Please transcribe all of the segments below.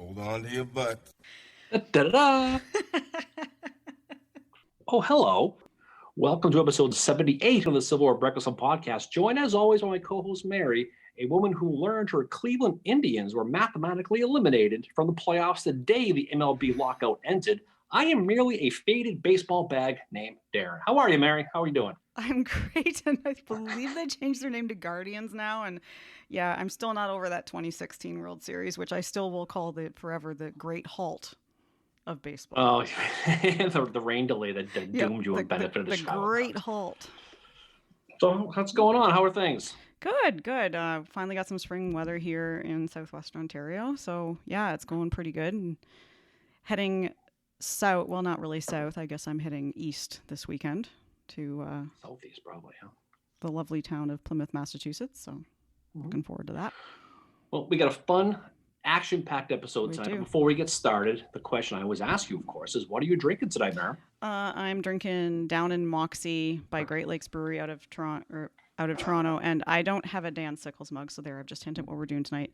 Hold on to your butts. Da-da-da. Oh, hello. Welcome to episode 78 of the Civil War Breakfast Club podcast. Joined as always by my co-host Mary, a woman who learned her Cleveland Indians were mathematically eliminated from the playoffs the day the MLB lockout ended. I am merely a faded baseball bag named Darren. How are you, Mary? How are you doing? I'm great, and I believe they changed their name to Guardians now. And yeah, I'm still not over that 2016 World Series, which I still will call forever the Great Halt of baseball. Oh, the rain delay that doomed you and benefited the Great Halt. So what's going on? How are things? Good. Finally got some spring weather here in southwestern Ontario. So yeah, it's going pretty good. And heading south, well, not really south. I guess I'm heading east this weekend to southeast, probably, huh? The lovely town of Plymouth, Massachusetts. So looking forward to that. Well, we got a fun, action-packed episode tonight. But before we get started, the question I always ask you, of course, is what are you drinking tonight, Mary? I'm drinking Down in Moxie by Great Lakes Brewery out of Toronto, and I don't have a Dan Sickles mug, so there I've just hinted what we're doing tonight.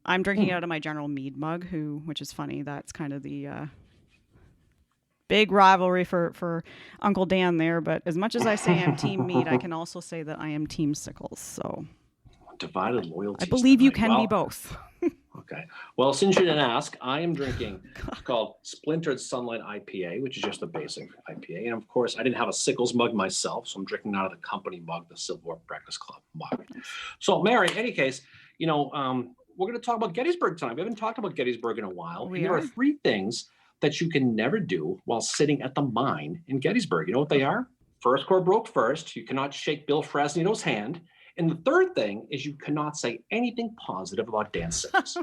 I'm drinking out of my General Mead mug, which is funny. That's kind of the big rivalry for Uncle Dan there. But as much as I say I'm Team Mead, I can also say that I am Team Sickles. So divided loyalty. I believe you can be both. Okay. Well, since you didn't ask, I am drinking called Splintered Sunlight IPA, which is just a basic IPA. And of course, I didn't have a Sickles mug myself, so I'm drinking out of the company mug, the Civil War Breakfast Club mug. So, Mary, in any case, we're going to talk about Gettysburg tonight. We haven't talked about Gettysburg in a while. There are three things that you can never do while sitting at the mine in Gettysburg. You know what they are? First Corps broke first. You cannot shake Bill Fresnito's hand. And the third thing is you cannot say anything positive about Dan Sickles.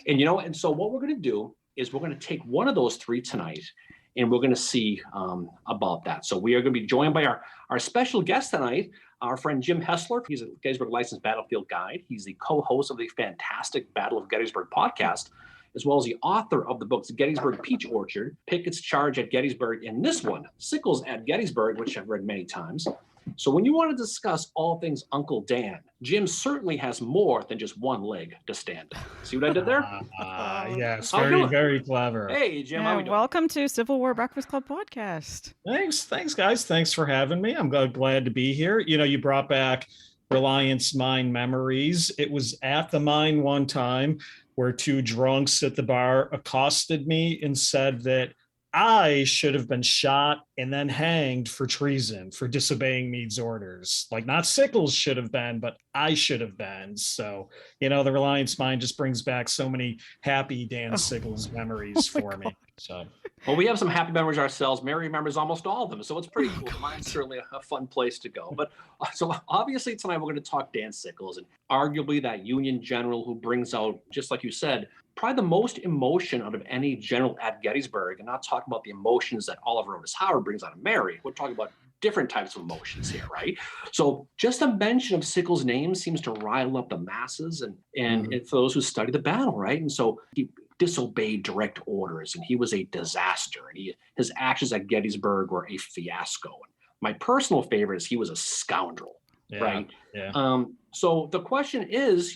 And so what we're going to do is we're going to take one of those three tonight, and we're going to see about that. So we are going to be joined by our special guest tonight, our friend Jim Hessler. He's a Gettysburg licensed battlefield guide. He's the co-host of the fantastic Battle of Gettysburg podcast, as well as the author of the books Gettysburg Peach Orchard, Pickett's Charge at Gettysburg, and this one, Sickles at Gettysburg, which I've read many times. So when you want to discuss all things Uncle Dan, Jim certainly has more than just one leg to stand on. See what I did there? Yes, very clever. Hey, Jim. How are we doing? Welcome to Civil War Breakfast Club podcast. Thanks, guys. Thanks for having me. I'm glad to be here. You brought back Reliance Mine memories. It was at the mine one time where two drunks at the bar accosted me and said that I should have been shot and then hanged for treason, for disobeying Meade's orders. Like, not Sickles should have been, but I should have been. So, the Reliance Mine just brings back so many happy Dan Sickles memories for me. So, well, we have some happy memories ourselves. Mary remembers almost all of them, so it's pretty cool. Mine's certainly a fun place to go. But so obviously tonight we're going to talk Dan Sickles, and arguably that Union general who brings out, just like you said, probably the most emotion out of any general at Gettysburg, and not talking about the emotions that Oliver Otis Howard brings out of Mary. We're talking about different types of emotions here, right? So just a mention of Sickles' name seems to rile up the masses and for those who study the battle, right? And so he disobeyed direct orders, and he was a disaster, and his actions at Gettysburg were a fiasco. And my personal favorite is he was a scoundrel. Right. Yeah. So the question is,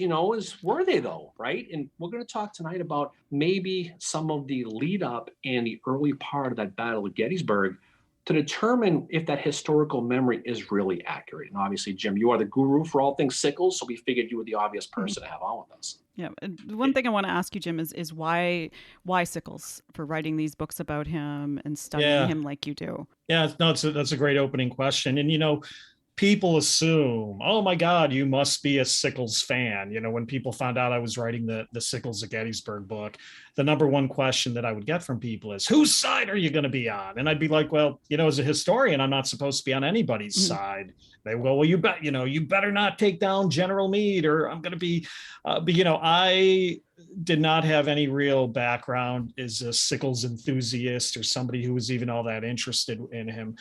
were they though? Right. And we're going to talk tonight about maybe some of the lead up and the early part of that Battle of Gettysburg to determine if that historical memory is really accurate. And obviously, Jim, you are the guru for all things Sickles, so we figured you were the obvious person to have on with us. Yeah. One thing I want to ask you, Jim, is why Sickles for writing these books about him and studying him like you do? Yeah, no, that's a great opening question. And, people assume, oh my God, you must be a Sickles fan. When people found out I was writing the Sickles at Gettysburg book, the number one question that I would get from people is, whose side are you going to be on? And I'd be like, well, as a historian, I'm not supposed to be on anybody's side. They go, well, you better not take down General Meade, or I'm going to be, I did not have any real background as a Sickles enthusiast or somebody who was even all that interested in him.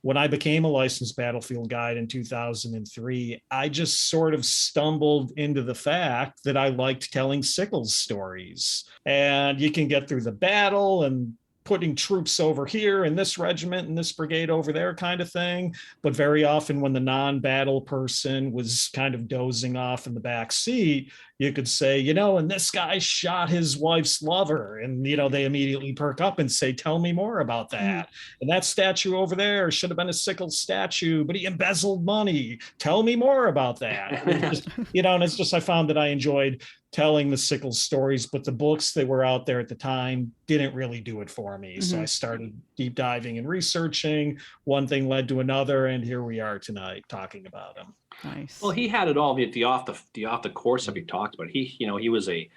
When I became a licensed battlefield guide in 2003, I just sort of stumbled into the fact that I liked telling Sickles stories. And you can get through the battle and putting troops over here in this regiment and this brigade over there kind of thing. But very often when the non-battle person was kind of dozing off in the back seat, you could say, and this guy shot his wife's lover. And, they immediately perk up and say, tell me more about that. And that statue over there should have been a Sickles statue, but he embezzled money. Tell me more about that. And it's just, I found that I enjoyed telling the Sickles stories, but the books that were out there at the time didn't really do it for me. So I started deep diving and researching. One thing led to another, and here we are tonight talking about him. Nice. Well, he had it all. The off the course that we talked about. He was a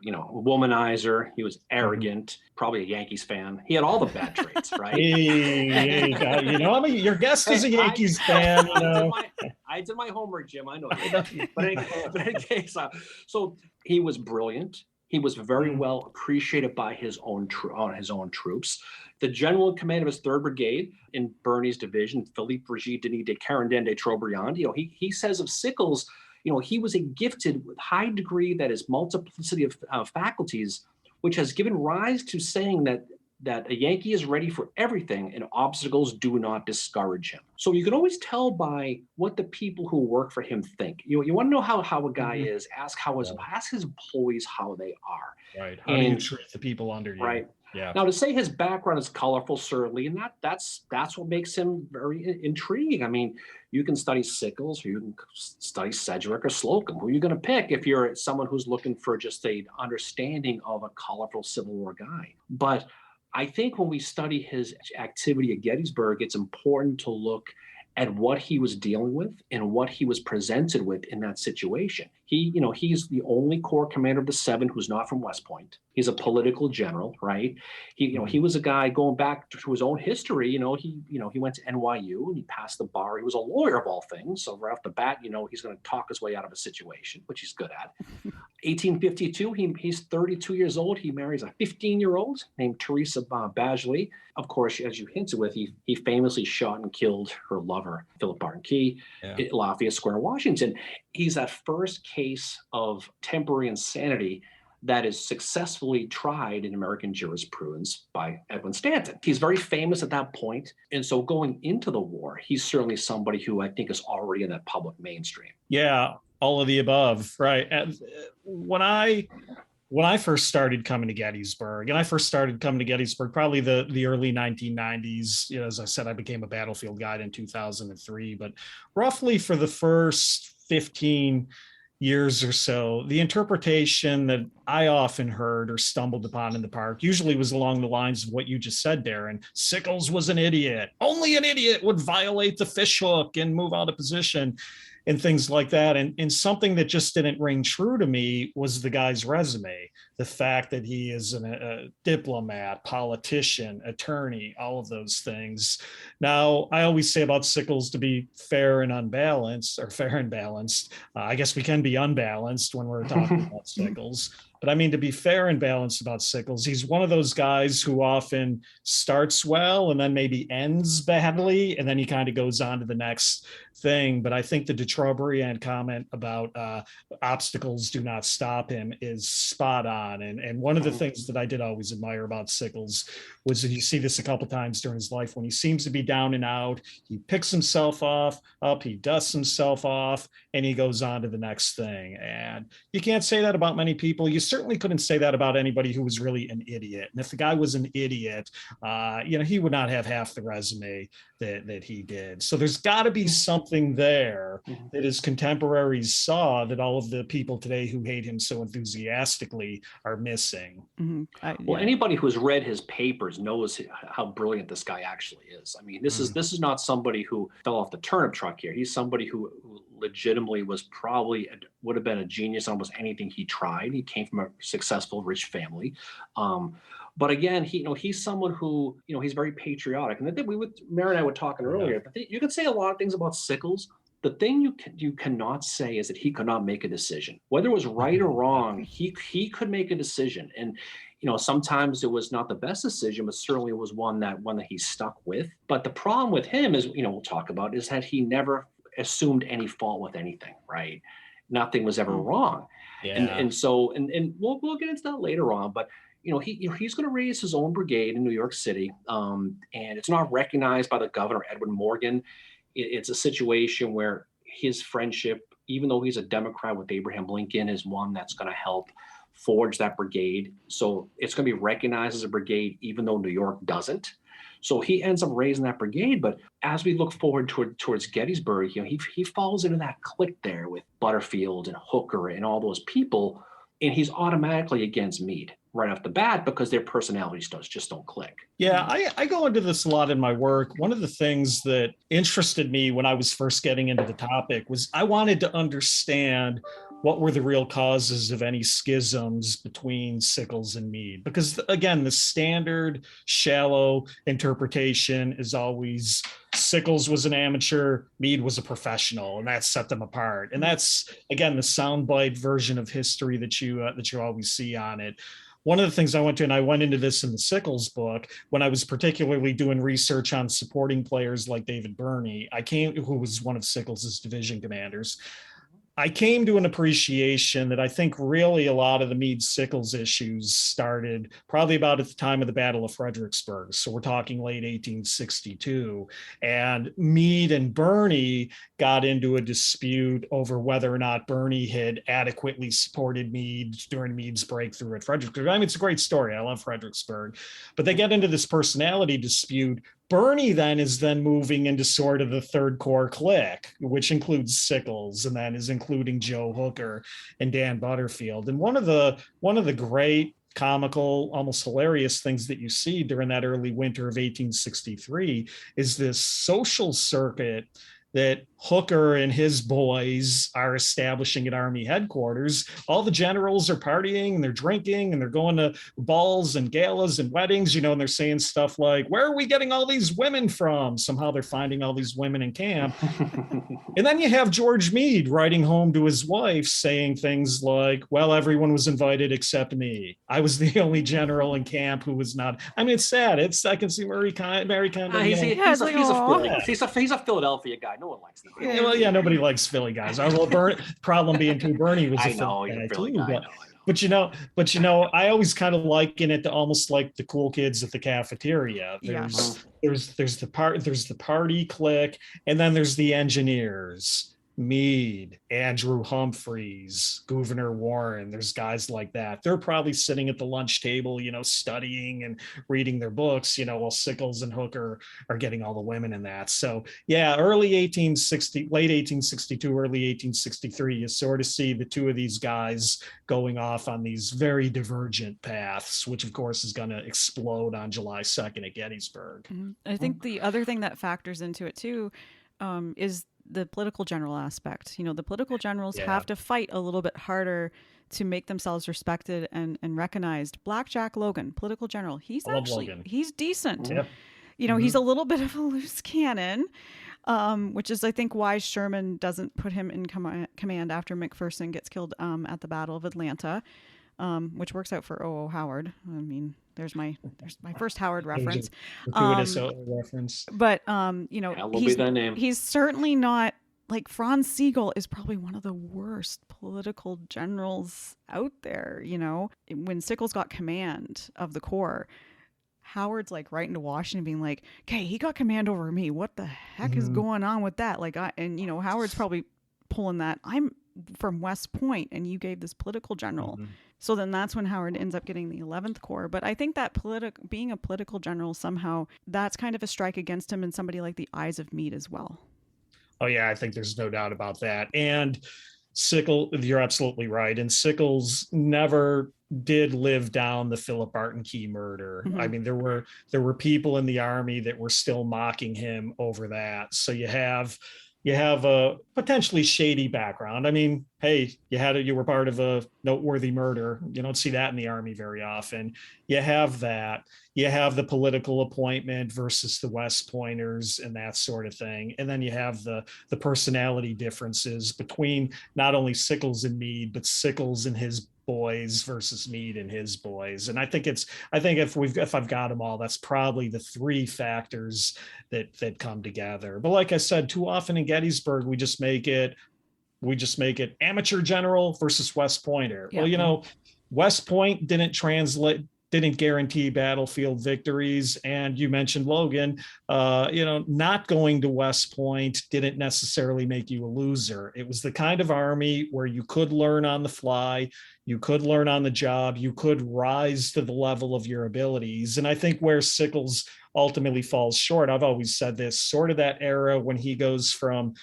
womanizer. He was arrogant, probably a Yankees fan. He had all the bad traits, right? Your guest is a Yankees fan. I did my homework, Jim. I know. But in any case, so he was brilliant. He was very well appreciated by his own troops. The general in command of his 3rd Brigade in Birney's division, Philippe Brigitte Denis de Carandin de Trobriand, he says of Sickles, he was a gifted with high degree, that is multiplicity of faculties, which has given rise to saying that a Yankee is ready for everything and obstacles do not discourage him. So you can always tell by what the people who work for him think. You want to know how a guy is, ask his employees how they are. Right. How do you treat the people under you? Right. Yeah. Now, to say his background is colorful, certainly, and that's what makes him very intriguing. I mean, you can study Sickles, or you can study Sedgwick or Slocum. Who are you going to pick if you're someone who's looking for just an understanding of a colorful Civil War guy? But I think when we study his activity at Gettysburg, it's important to look at what he was dealing with and what he was presented with in that situation. He's the only Corps commander of the 7 who's not from West Point. He's a political general, right? He was a guy going back to his own history. He went to NYU and he passed the bar. He was a lawyer of all things. So right off the bat, he's going to talk his way out of a situation, which he's good at. 1852, he's 32 years old. He marries a 15-year-old named Teresa Badgley. Of course, as you hinted with, he famously shot and killed her lover, Philip Barton Key, at Lafayette Square, Washington. He's that first case of temporary insanity that is successfully tried in American jurisprudence by Edwin Stanton. He's very famous at that point. And so going into the war, he's certainly somebody who I think is already in that public mainstream. Yeah, all of the above, right? And when I first started coming to Gettysburg, probably the early 1990s, as I said, I became a battlefield guide in 2003, but roughly for the first 15 years or so, the interpretation that I often heard or stumbled upon in the park usually was along the lines of what you just said, Darren. Sickles was an idiot. Only an idiot would violate the fishhook and move out of position and things like that. And something that just didn't ring true to me was the guy's resume. The fact that he is a diplomat, politician, attorney, all of those things. Now, I always say about Sickles to be fair and balanced. I guess we can be unbalanced when we're talking about Sickles. But I mean, to be fair and balanced about Sickles, he's one of those guys who often starts well and then maybe ends badly, and then he kind of goes on to the next thing. But I think the de Trobriand comment about obstacles do not stop him is spot on. And one of the things that I did always admire about Sickles was that you see this a couple times during his life when he seems to be down and out, he picks himself up, he dusts himself off, and he goes on to the next thing. And you can't say that about many people. You certainly couldn't say that about anybody who was really an idiot. And if the guy was an idiot, he would not have half the resume that he did. So there's got to be something there that his contemporaries saw that all of the people today who hate him so enthusiastically are missing. Well, anybody who's read his papers knows how brilliant this guy actually is. I mean, this is not somebody who fell off the turnip truck here. He's somebody who legitimately would have been a genius on almost anything he tried. He came from a successful, rich family. But again, he's someone who, he's very patriotic. And I think Mary and I were talking earlier, you could say a lot of things about Sickles. The thing you cannot say is that he could not make a decision. Whether it was right or wrong, he could make a decision. And, sometimes it was not the best decision, but certainly it was one that he stuck with. But the problem with him is, we'll talk about, is that he never assumed any fault with anything, right? Nothing was ever wrong. Yeah. And so we'll get into that later on. But, he's going to raise his own brigade in New York City, and it's not recognized by the governor, Edwin Morgan. It's a situation where his friendship, even though he's a Democrat with Abraham Lincoln, is one that's going to help forge that brigade. So it's going to be recognized as a brigade, even though New York doesn't. So he ends up raising that brigade. But as we look forward towards Gettysburg, he falls into that clique there with Butterfield and Hooker and all those people, and he's automatically against Meade right off the bat because their personalities just don't click. Yeah, I go into this a lot in my work. One of the things that interested me when I was first getting into the topic was I wanted to understand what were the real causes of any schisms between Sickles and Meade. Because again, the standard shallow interpretation is always Sickles was an amateur, Meade was a professional, and that set them apart. And that's, again, the soundbite version of history that you always see on it. One of the things I went into this in the Sickles book, when I was particularly doing research on supporting players like David Birney, who was one of Sickles's division commanders. I came to an appreciation that I think really a lot of the Meade-Sickles issues started probably about at the time of the Battle of Fredericksburg. So we're talking late 1862. And Meade and Birney got into a dispute over whether or not Birney had adequately supported Meade during Meade's breakthrough at Fredericksburg. I mean, it's a great story. I love Fredericksburg. But they get into this personality dispute. Birney then is moving into sort of the Third Corps clique, which includes Sickles, and then is including Joe Hooker and Dan Butterfield. And one of the great comical, almost hilarious things that you see during that early winter of 1863 is this social circuit that Hooker and his boys are establishing at Army headquarters. All the generals are partying and they're drinking and they're going to balls and galas and weddings, and they're saying stuff like, where are we getting all these women from? Somehow they're finding all these women in camp. And then you have George Meade writing home to his wife saying things like, well, everyone was invited except me. I was the only general in camp who was not. I mean, it's sad. I can see Mary Condon. He's a Philadelphia guy. No one likes him. Yeah, nobody likes Philly guys. Problem being too, Bernie was a Philly guy too. But I always kind of liken it to almost like the cool kids at the cafeteria. There's the party clique, and then there's the engineers. Meade, Andrew Humphreys, Gouverneur Warren, there's guys like that. They're probably sitting at the lunch table, studying and reading their books, while Sickles and Hooker are getting all the women in that. So yeah, late 1862, early 1863, you sort of see the two of these guys going off on these very divergent paths, which of course is going to explode on July 2nd at Gettysburg. Mm-hmm. I think the other thing that factors into it too is the political general aspect. The political generals have to fight a little bit harder to make themselves respected and recognized. Black Jack Logan, political general, he's decent. Yep. He's a little bit of a loose cannon, which is, I think, why Sherman doesn't put him in command after McPherson gets killed at the Battle of Atlanta, which works out for O.O. Howard. I mean, there's my first Howard reference. Reference. But he's certainly not, like, Franz Sigel is probably one of the worst political generals out there. When Sickles got command of the Corps, Howard's like writing to Washington being like, okay, he got command over me. What the heck is going on with that? Howard's probably pulling that. I'm from West Point and you gave this political general. So then that's when Howard ends up getting the 11th Corps. But I think that being a political general, somehow that's kind of a strike against him and somebody like the eyes of Meade as well. Oh yeah, I think there's no doubt about that. And Sickles, you're absolutely right. And Sickles never did live down the Philip Barton Key murder. Mm-hmm. I mean, there were people in the Army that were still mocking him over that. So you have a potentially shady background. I mean, hey, you were part of a noteworthy murder. You don't see that in the Army very often. You have that. You have the political appointment versus the West Pointers and that sort of thing. And then you have the personality differences between not only Sickles and Meade, but Sickles and his boys versus Meade and his boys. And I think if I've got them all, that's probably the three factors that come together. But like I said, too often in Gettysburg, we just make it amateur general versus West Pointer. Yeah. Well, West Point didn't translate didn't guarantee battlefield victories. And you mentioned Logan, not going to West Point didn't necessarily make you a loser. It was the kind of army where you could learn on the fly, you could learn on the job, you could rise to the level of your abilities. And I think where Sickles ultimately falls short, I've always said this, sort of that era when he goes from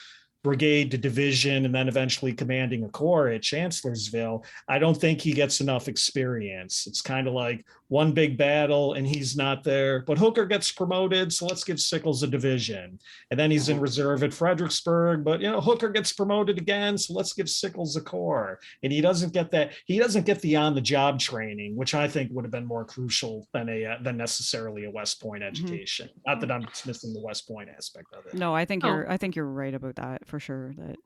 brigade to division and then eventually commanding a corps at Chancellorsville, I don't think he gets enough experience. It's kind of like one big battle and he's not there, but Hooker gets promoted, so let's give Sickles a division. And then he's in reserve at Fredericksburg, but Hooker gets promoted again, so let's give Sickles a corps. And he doesn't get that. He doesn't get the on-the-job training, which I think would have been more crucial than necessarily a West Point education. Not that I'm dismissing the West Point aspect of it. No, I think you're right about that for sure. That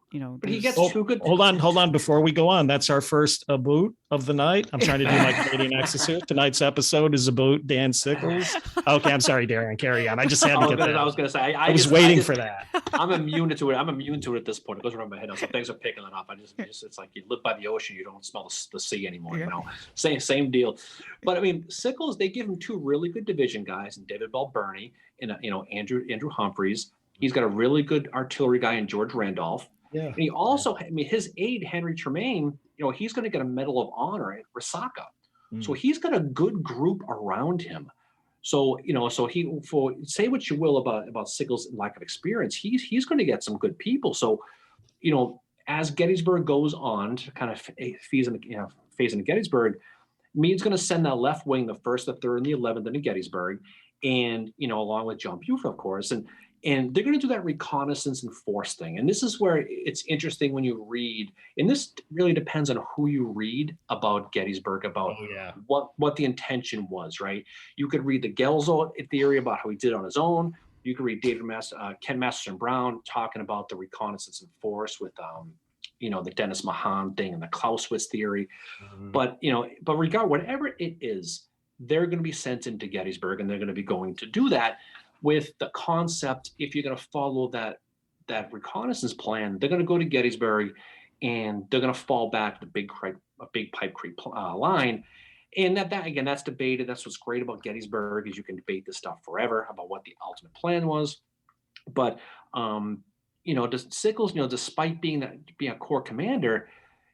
but he gets too good. Hold on. Before we go on, that's our first boot of the night. I'm trying to do my Canadian access here. Tonight's episode is about Dan Sickles. Okay, I'm sorry, Darian. Carry on. I just had to get that. I was going to say. I was waiting for that. I'm immune to it. I'm immune to it at this point. It goes around my head now. So thanks for picking it up. I just it's like you live by the ocean, you don't smell the sea anymore. Yeah. Same deal. But I mean, Sickles, they give him two really good division guys, and David Balburney and Andrew Humphreys. He's got a really good artillery guy in George Randolph. Yeah. And he also, his aide, Henry Tremaine, he's going to get a Medal of Honor at Resaca. So he's got a good group around him. So, say what you will about Sickles' lack of experience, he's going to get some good people. So, as Gettysburg goes on to kind of phase into Gettysburg, Meade's going to send that left wing, the 1st, the 3rd, and the 11th into Gettysburg, and, along with John Buford, of course. And they're going to do that reconnaissance and force thing. And this is where it's interesting when you read, and this really depends on who you read about Gettysburg, about what the intention was, right? You could read the Gelzo theory about how he did it on his own. You could read Ken Masterson Brown talking about the reconnaissance and force with, the Dennis Mahan thing and the Clausewitz theory. But whatever it is, they're going to be sent into Gettysburg, and they're going to be going to do that with the concept, if you're going to follow that reconnaissance plan, they're going to go to Gettysburg and they're going to fall back to the big Pipe Creek line. And that's debated. That's what's great about Gettysburg, is you can debate this stuff forever about what the ultimate plan was. But, Sickles, despite being a corps commander,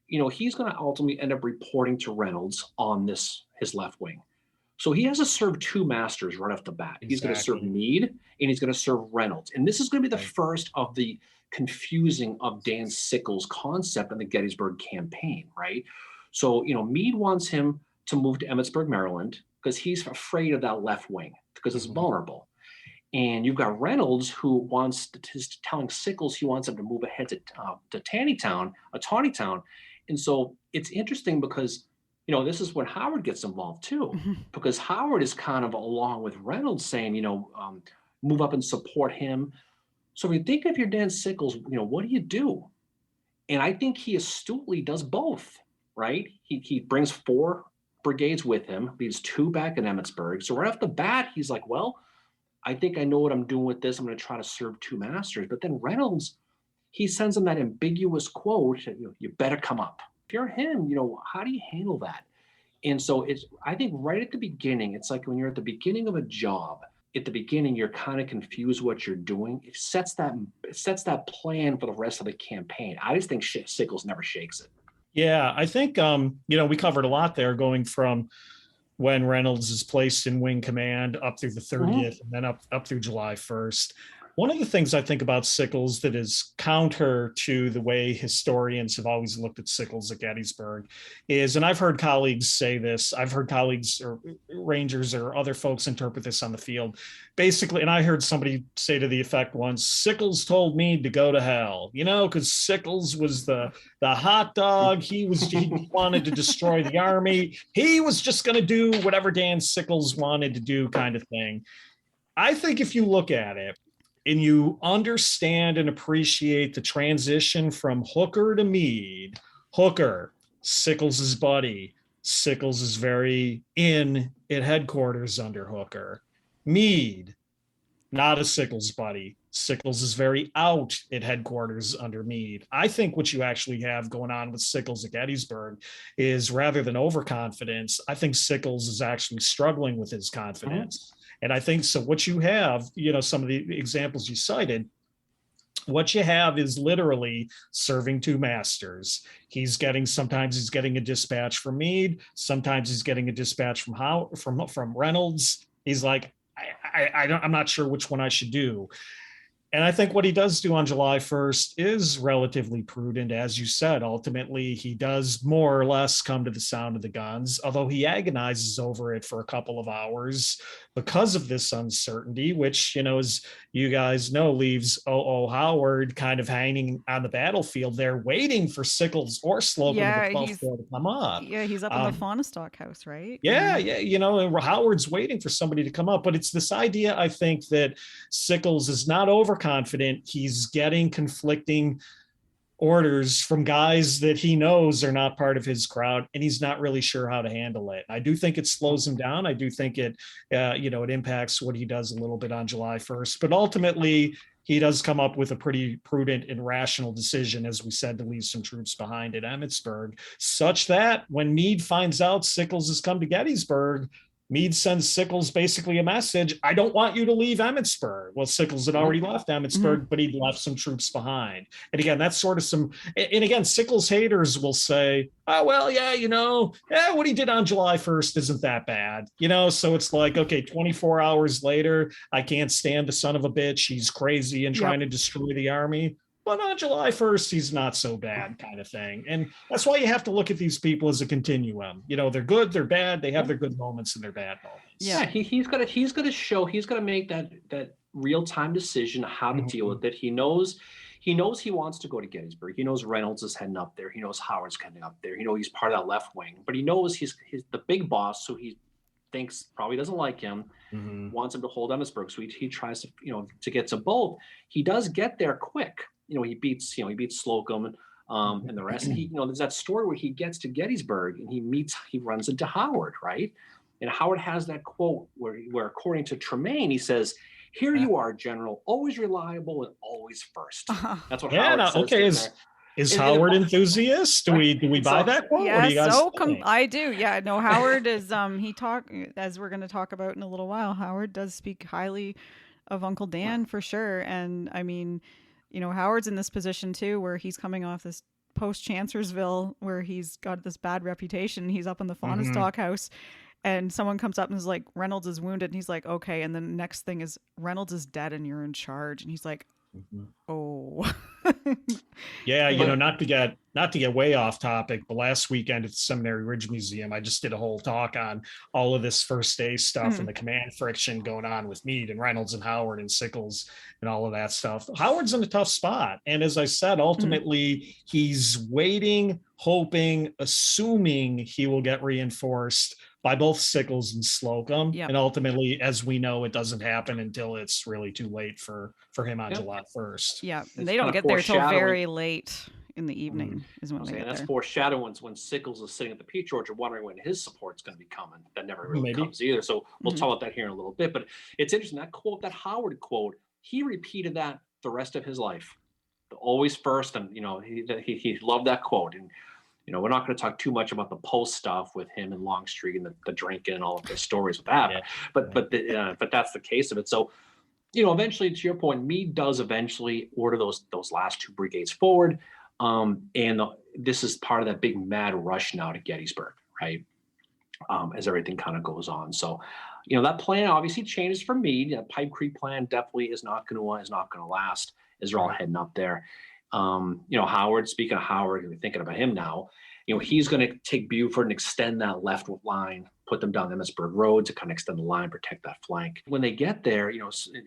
he's going to ultimately end up reporting to Reynolds on his left wing. So he has to serve two masters right off the bat. Exactly. He's going to serve Meade and he's going to serve Reynolds. And this is going to be the first of the confusing of Dan Sickles' concept in the Gettysburg campaign, right? So, Meade wants him to move to Emmitsburg, Maryland, because he's afraid of that left wing because it's vulnerable. And you've got Reynolds, who is telling Sickles he wants him to move ahead to Taneytown. And so it's interesting because this is when Howard gets involved too, because Howard is kind of along with Reynolds saying, move up and support him. So if you think of your Dan Sickles, what do you do? And I think he astutely does both, right? He brings 4 brigades with him, leaves 2 back in Emmitsburg. So right off the bat, he's like, well, I think I know what I'm doing with this. I'm going to try to serve 2 masters. But then Reynolds, he sends him that ambiguous quote, you better come up. If you're him, how do you handle that? And so I think right at the beginning, it's like when you're at the beginning of a job, at the beginning, you're kind of confused what you're doing. It sets that plan for the rest of the campaign. I just think Sickles never shakes it. Yeah, I think, we covered a lot there, going from when Reynolds is placed in wing command up through the 30th and then up through July 1st. One of the things I think about Sickles that is counter to the way historians have always looked at Sickles at Gettysburg is, and I've heard colleagues say this, I've heard colleagues or Rangers or other folks interpret this on the field. Basically, and I heard somebody say to the effect once, Sickles told me to go to hell, because Sickles was the hot dog. He wanted to destroy the army. He was just going to do whatever Dan Sickles wanted to do, kind of thing. I think if you look at it, and you understand and appreciate the transition from Hooker to Meade. Hooker, Sickles' buddy. Sickles is very in at headquarters under Hooker. Meade, not a Sickles buddy. Sickles is very out at headquarters under Meade. I think what you actually have going on with Sickles at Gettysburg is, rather than overconfidence, I think Sickles is actually struggling with his confidence. And I think so. What you have, some of the examples you cited, what you have is literally serving two masters. Sometimes he's getting a dispatch from Meade. Sometimes he's getting a dispatch from Reynolds. He's like, I'm not sure which one I should do. And I think what he does do on July 1st is relatively prudent. As you said, ultimately, he does more or less come to the sound of the guns, although he agonizes over it for a couple of hours because of this uncertainty, which, as you guys know, leaves O.O. Howard kind of hanging on the battlefield there, waiting for Sickles or Slocum Yeah, of the 12th Corps to come up. Yeah, he's up in the Faunastock house, right? Yeah, and Howard's waiting for somebody to come up. But it's this idea, I think, that Sickles is not overconfident. He's getting conflicting orders from guys that he knows are not part of his crowd, and he's not really sure how to handle it. I do think it slows him down. I do think it impacts what he does a little bit on July 1st. But ultimately, he does come up with a pretty prudent and rational decision, as we said, to leave some troops behind at Emmitsburg, such that when Meade finds out Sickles has come to Gettysburg, Meade sends Sickles basically a message: I don't want you to leave Emmitsburg. Well, Sickles had already left Emmitsburg, but he'd left some troops behind. And again, that's sort of and again, Sickles haters will say, oh, well, what he did on July 1st isn't that bad. So it's like, okay, 24 hours later, I can't stand the son of a bitch. He's crazy and trying to destroy the army. But on July 1st, he's not so bad, kind of thing. And that's why you have to look at these people as a continuum. They're good, they're bad, they have their good moments and their bad moments. Yeah, he's gonna make that real-time decision how to deal with it. He knows he wants to go to Gettysburg. He knows Reynolds is heading up there. He knows Howard's heading up there. He's part of that left wing, but he knows he's the big boss, so he thinks probably doesn't like him, wants him to hold Emmitsburg. So he tries to get to both. He does get there quick. He beats Slocum and the rest. There's that story where he gets to Gettysburg and he runs into Howard, right? And Howard has that quote where according to Tremaine, he says, "Here you are, General, always reliable and always first." That's what Howard says. Okay, is Howard enthusiast? Do we buy that quote? Yeah, I do. Yeah, no, Howard is as we're going to talk about in a little while. Howard does speak highly of Uncle Dan for sure, and I mean, Howard's in this position too, where he's coming off this post-Chancellorsville, where he's got this bad reputation. He's up in the Faunastock house, and someone comes up and is like, Reynolds is wounded, and he's like, okay. And then the next thing is, Reynolds is dead and you're in charge. And he's like, oh. Yeah, not to get way off topic, but last weekend at the Seminary Ridge Museum, I just did a whole talk on all of this first day stuff and the command friction going on with Meade and Reynolds and Howard and Sickles and all of that stuff. Howard's in a tough spot. And as I said, ultimately he's waiting, hoping, assuming he will get reinforced by both Sickles and Slocum. Yep. And ultimately, as we know, it doesn't happen until it's really too late for him on July 1st. Yeah, and they don't get there till very late in the evening is when they get that's there. Foreshadowing when Sickles is sitting at the peach orchard wondering when his support's going to be coming. That never really comes either. So we'll talk about that here in a little bit. But it's interesting, that quote, that Howard quote, he repeated that the rest of his life. Always first, and he loved that quote. And we're not going to talk too much about the post stuff with him and Longstreet and the drinking and all of the stories with that. But that's the case of it. So, eventually, to your point, Meade does eventually order those last two brigades forward. And this is part of that big mad rush now to Gettysburg, right? As everything kind of goes on. So, that plan obviously changes for Meade. That Pipe Creek plan definitely is not going to last as they're all heading up there. Howard, speaking of Howard, we're thinking about him now, he's going to take Buford and extend that left line, put them down the Emmitsburg Road to kind of extend the line, protect that flank. When they get there,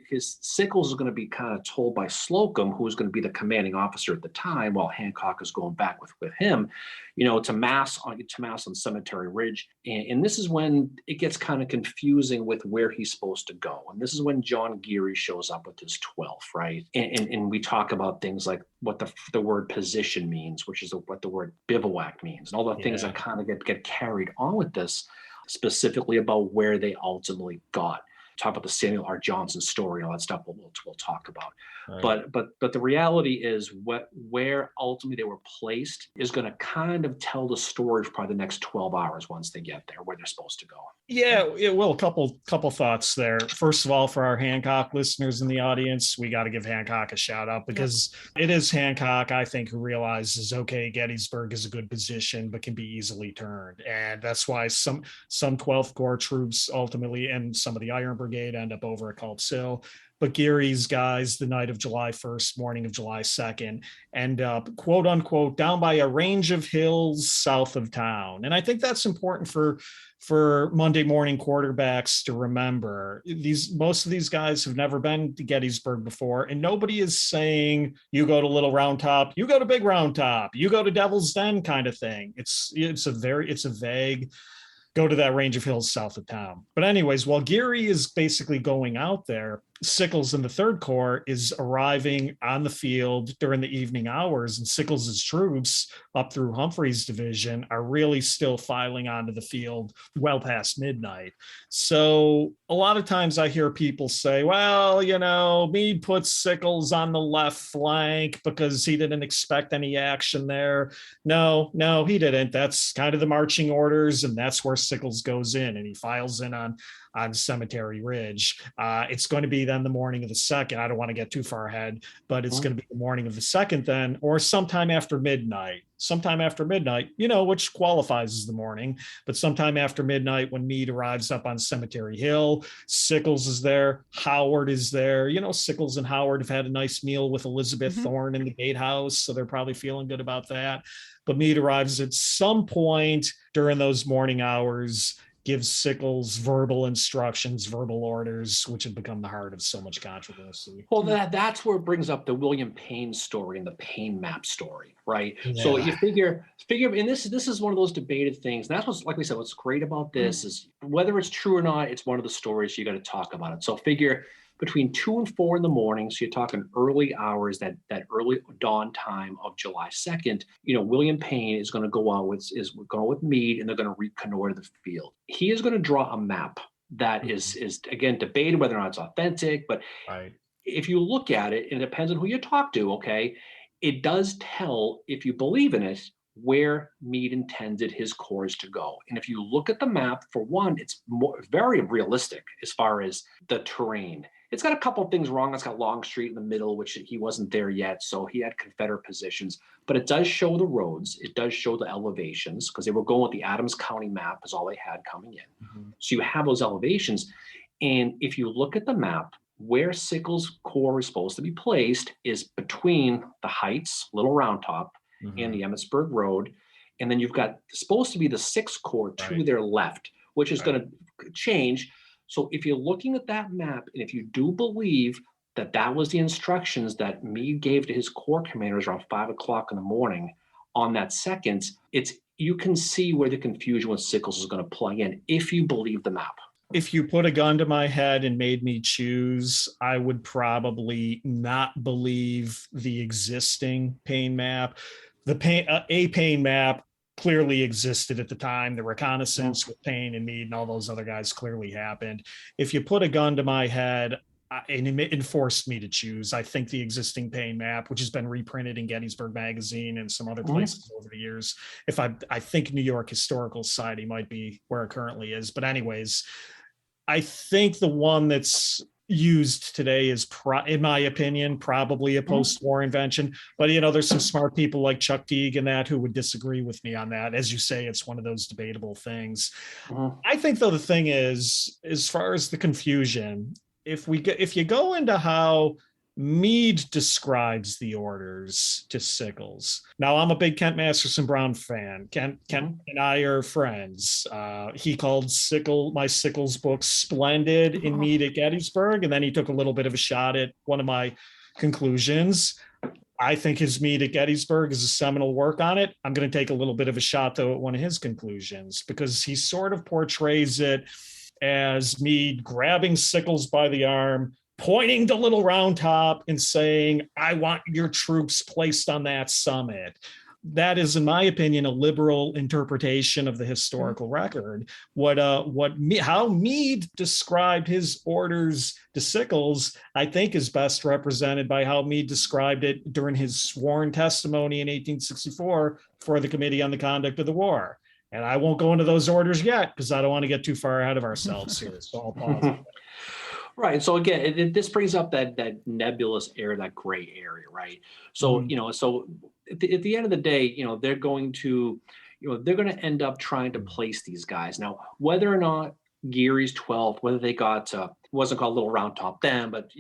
his Sickles is going to be kind of told by Slocum, who is going to be the commanding officer at the time, while Hancock is going back with him, to mass on Cemetery Ridge. And this is when it gets kind of confusing with where he's supposed to go. And this is when John Geary shows up with his 12th, right? And we talk about things like what the word position means, which is what the word bivouac means, and all the things that kind of get carried on with this, specifically about where they ultimately got. talk about the Samuel R. Johnson story and all that stuff. We'll talk about. Right. But the reality is where ultimately they were placed is going to kind of tell the story for probably the next 12 hours once they get there, where they're supposed to go. Yeah, well, a couple thoughts there. First of all, for our Hancock listeners in the audience, we got to give Hancock a shout out, because it is Hancock, I think, who realizes, okay, Gettysburg is a good position, but can be easily turned. And that's why some 12th Corps troops ultimately, and some of the Iron Brigade, end up over at Culp's Hill. But Geary's guys, the night of July 1st, morning of July 2nd, end up, quote unquote, down by a range of hills south of town. And I think that's important for Monday morning quarterbacks to remember. Most of these guys have never been to Gettysburg before, and nobody is saying you go to Little Round Top, you go to Big Round Top, you go to Devil's Den kind of thing. It's a vague go to that range of hills south of town. But anyways, while Geary is basically going out there, Sickles in the Third Corps is arriving on the field during the evening hours, and Sickles's troops up through Humphrey's division are really still filing onto the field well past midnight. So a lot of times I hear people say, well, Meade put Sickles on the left flank because he didn't expect any action there. No, he didn't. That's kind of the marching orders, and that's where Sickles goes in, and he files in on Cemetery Ridge. It's going to be then the morning of the 2nd. I don't want to get too far ahead, but it's going to be the morning of the 2nd then, or sometime after midnight, which qualifies as the morning, but sometime after midnight when Meade arrives up on Cemetery Hill. Sickles is there. Howard is there. Sickles and Howard have had a nice meal with Elizabeth Thorne in the gatehouse, so they're probably feeling good about that. But Meade arrives at some point during those morning hours, gives Sickles verbal instructions, verbal orders, which have become the heart of so much controversy. Well, that's where it brings up the William Payne story and the Payne map story, right? Yeah. So you figure, and this is one of those debated things. And that's what's, like we said, what's great about this is whether it's true or not, it's one of the stories you got to talk about it. So figure between 2 and 4 in the morning, so you're talking early hours, that early dawn time of July 2nd, William Payne is going to go out with Meade, and they're going to reconnoiter the field. He is going to draw a map that is again debated whether or not it's authentic, but if you look at it, and it depends on who you talk to, okay, it does tell, if you believe in it, where Meade intended his corps to go. And if you look at the map, for one, it's very realistic as far as the terrain. It's got a couple of things wrong. It's got Longstreet in the middle, which he wasn't there yet, so he had Confederate positions. But it does show the roads. It does show the elevations, because they were going with the Adams County map is all they had coming in. So you have those elevations. And if you look at the map, where Sickles' corps is supposed to be placed is between the Heights, Little Round Top, and the Emmitsburg Road. And then you've got supposed to be the 6th Corps to their left, which is going to change. So if you're looking at that map, and if you do believe that that was the instructions that Meade gave to his corps commanders around 5 o'clock in the morning on that 2nd, you can see where the confusion with Sickles is going to plug in if you believe the map. If you put a gun to my head and made me choose, I would probably not believe the existing Payne map. The Payne map clearly existed at the time. The reconnaissance with Payne and Meade and all those other guys clearly happened. If you put a gun to my head and it forced me to choose, I think the existing Payne map, which has been reprinted in Gettysburg Magazine and some other places over the years, I think New York Historical Society might be where it currently is. But anyways, I think the one that's used today is, in my opinion, probably a post-war invention. But, there's some smart people like Chuck Teague and that who would disagree with me on that. As you say, it's one of those debatable things. I think, though, the thing is, as far as the confusion, if you go into how Meade describes the orders to Sickles. Now, I'm a big Kent Masterson Brown fan. Kent and I are friends. He called my Sickles book splendid in Meade at Gettysburg, and then he took a little bit of a shot at one of my conclusions. I think his Meade at Gettysburg is a seminal work on it. I'm going to take a little bit of a shot, though, at one of his conclusions, because he sort of portrays it as Meade grabbing Sickles by the arm, pointing to Little Round Top and saying, I want your troops placed on that summit. that is, in my opinion, a liberal interpretation of the historical record. How Meade described his orders to Sickles, I think, is best represented by how Meade described it during his sworn testimony in 1864 for the Committee on the Conduct of the War. And I won't go into those orders yet because I don't want to get too far ahead of ourselves here. So I'll pause. Right. So again, this brings up that nebulous area, that gray area, right? So, so at the end of the day, they're going to end up trying to place these guys. Now, whether or not Geary's 12th, whether they got wasn't called Little Round Top then, but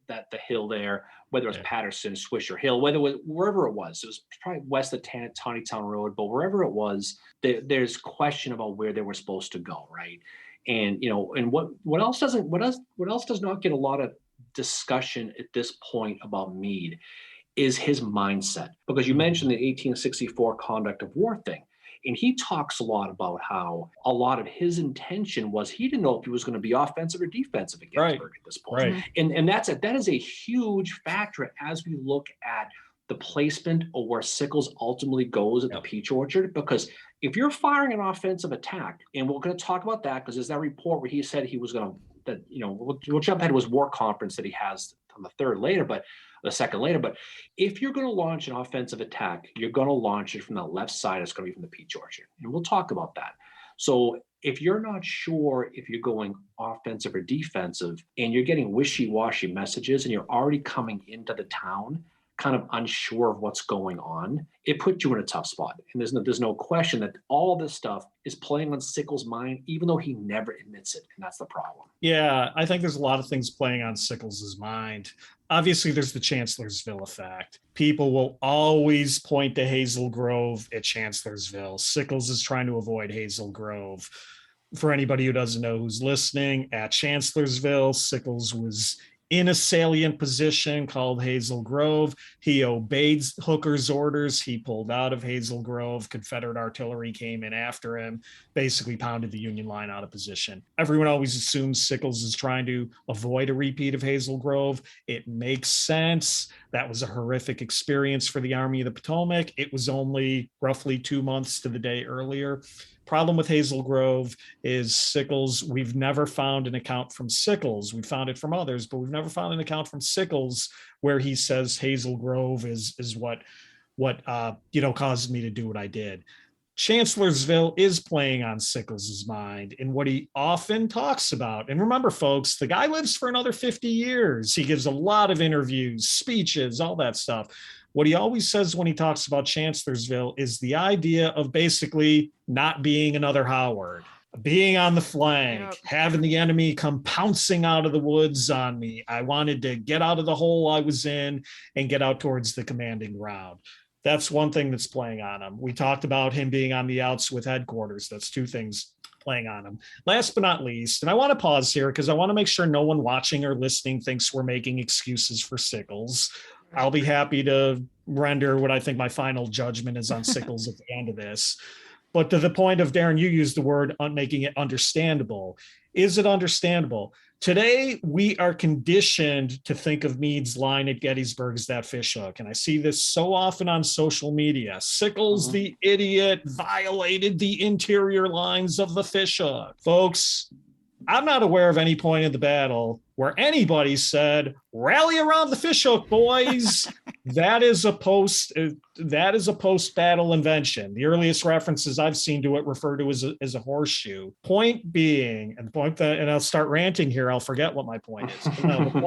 that the hill there, whether it was Patterson, Swisher Hill, whether it was wherever it was probably west of Tawnytown Road, but wherever it was, there's question about where they were supposed to go, right? And and what else does not get a lot of discussion at this point about Meade is his mindset, because you mentioned the 1864 conduct of war thing. And he talks a lot about how a lot of his intention was he didn't know if he was going to be offensive or defensive at Gettysburg at this point. Right. And that is a huge factor as we look at the placement of where Sickles ultimately goes at the Peach Orchard, because if you're firing an offensive attack, and we're going to talk about that because there's that report where he said he was going to, we'll jump ahead to his war conference that he has on the 2nd later, but if you're going to launch an offensive attack, you're going to launch it from the left side. It's going to be from the Peach Orchard. And we'll talk about that. So if you're not sure if you're going offensive or defensive and you're getting wishy-washy messages and you're already coming into the town kind of unsure of what's going on, it puts you in a tough spot. And there's no question that all this stuff is playing on Sickles' mind, even though he never admits it. And that's the problem. Yeah, I think there's a lot of things playing on Sickles' mind. Obviously, there's the Chancellorsville effect. People will always point to Hazel Grove at Chancellorsville. Sickles is trying to avoid Hazel Grove. For anybody who doesn't know who's listening, at Chancellorsville, Sickles was in a salient position called Hazel Grove. He obeyed Hooker's orders. He pulled out of Hazel Grove. Confederate artillery came in after him, basically pounded the Union line out of position. Everyone always assumes Sickles is trying to avoid a repeat of Hazel Grove. It makes sense. That was a horrific experience for the Army of the Potomac. It was only roughly 2 months to the day earlier. Problem with Hazel Grove is Sickles. We've never found an account from Sickles. We found it from others, but we've never found an account from Sickles where he says Hazel Grove is what caused me to do what I did. Chancellorsville is playing on Sickles' mind in what he often talks about. And remember, folks, the guy lives for another 50 years. He gives a lot of interviews, speeches, all that stuff. What he always says when he talks about Chancellorsville is the idea of basically not being another Howard, being on the flank, having the enemy come pouncing out of the woods on me. I wanted to get out of the hole I was in and get out towards the commanding ground. That's one thing that's playing on him. We talked about him being on the outs with headquarters. That's two things playing on him. Last but not least, and I want to pause here because I want to make sure no one watching or listening thinks we're making excuses for Sickles. I'll be happy to render what I think my final judgment is on Sickles at the end of this. But to the point of, Darren, you used the word making it understandable. Is it understandable? Today, we are conditioned to think of Meade's line at Gettysburg as that fishhook. And I see this so often on social media. Sickles, the idiot, violated the interior lines of the fishhook. Folks, I'm not aware of any point in the battle where anybody said, rally around the fishhook, boys. That is a post-battle invention. The earliest references I've seen to it refer to as a horseshoe. Point being, and I'll start ranting here, I'll forget what my point is. No, the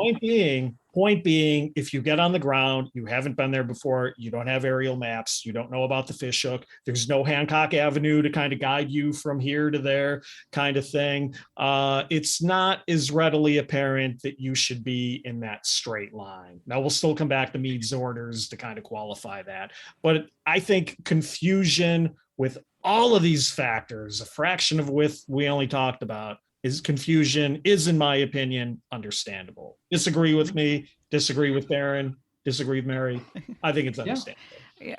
point being, if you get on the ground, you haven't been there before, you don't have aerial maps, you don't know about the fishhook, there's no Hancock Avenue to kind of guide you from here to there kind of thing. It's not as readily apparent that you should be in that straight line. Now, we'll still come back to Meade's orders to kind of qualify that. But I think confusion with all of these factors, a fraction of which we only talked about, is confusion is, in my opinion, understandable. Disagree with me, disagree with Darren, disagree with Mary. I think it's understandable. You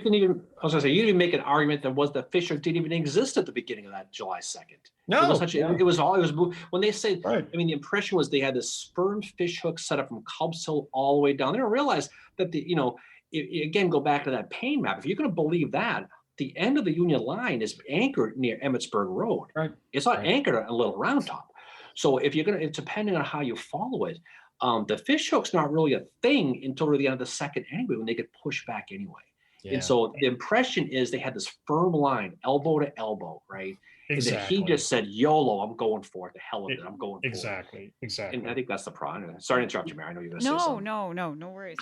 can even make an argument that the fishhook didn't even exist at the beginning of that July 2nd. No, it was when they say, right. I mean, the impression was they had this firm fishhook set up from Culp's Hill all the way down. They don't realize that again, go back to that pain map. If you're going to believe that, the end of the Union line is anchored near Emmitsburg Road. Right. It's not Right. anchored on a little round top. So if you're going to, depending on how you follow it, the fish hook's not really a thing until the end of the second anyway, when they get pushed back anyway. Yeah. And so the impression is they had this firm line, elbow to elbow, right? Exactly. And then he just said, YOLO, I'm going for it. The hell with it. I'm going for Exactly. it. Exactly. And I think that's the problem. Sorry to interrupt you, Mary. I know you're going to say something. No worries.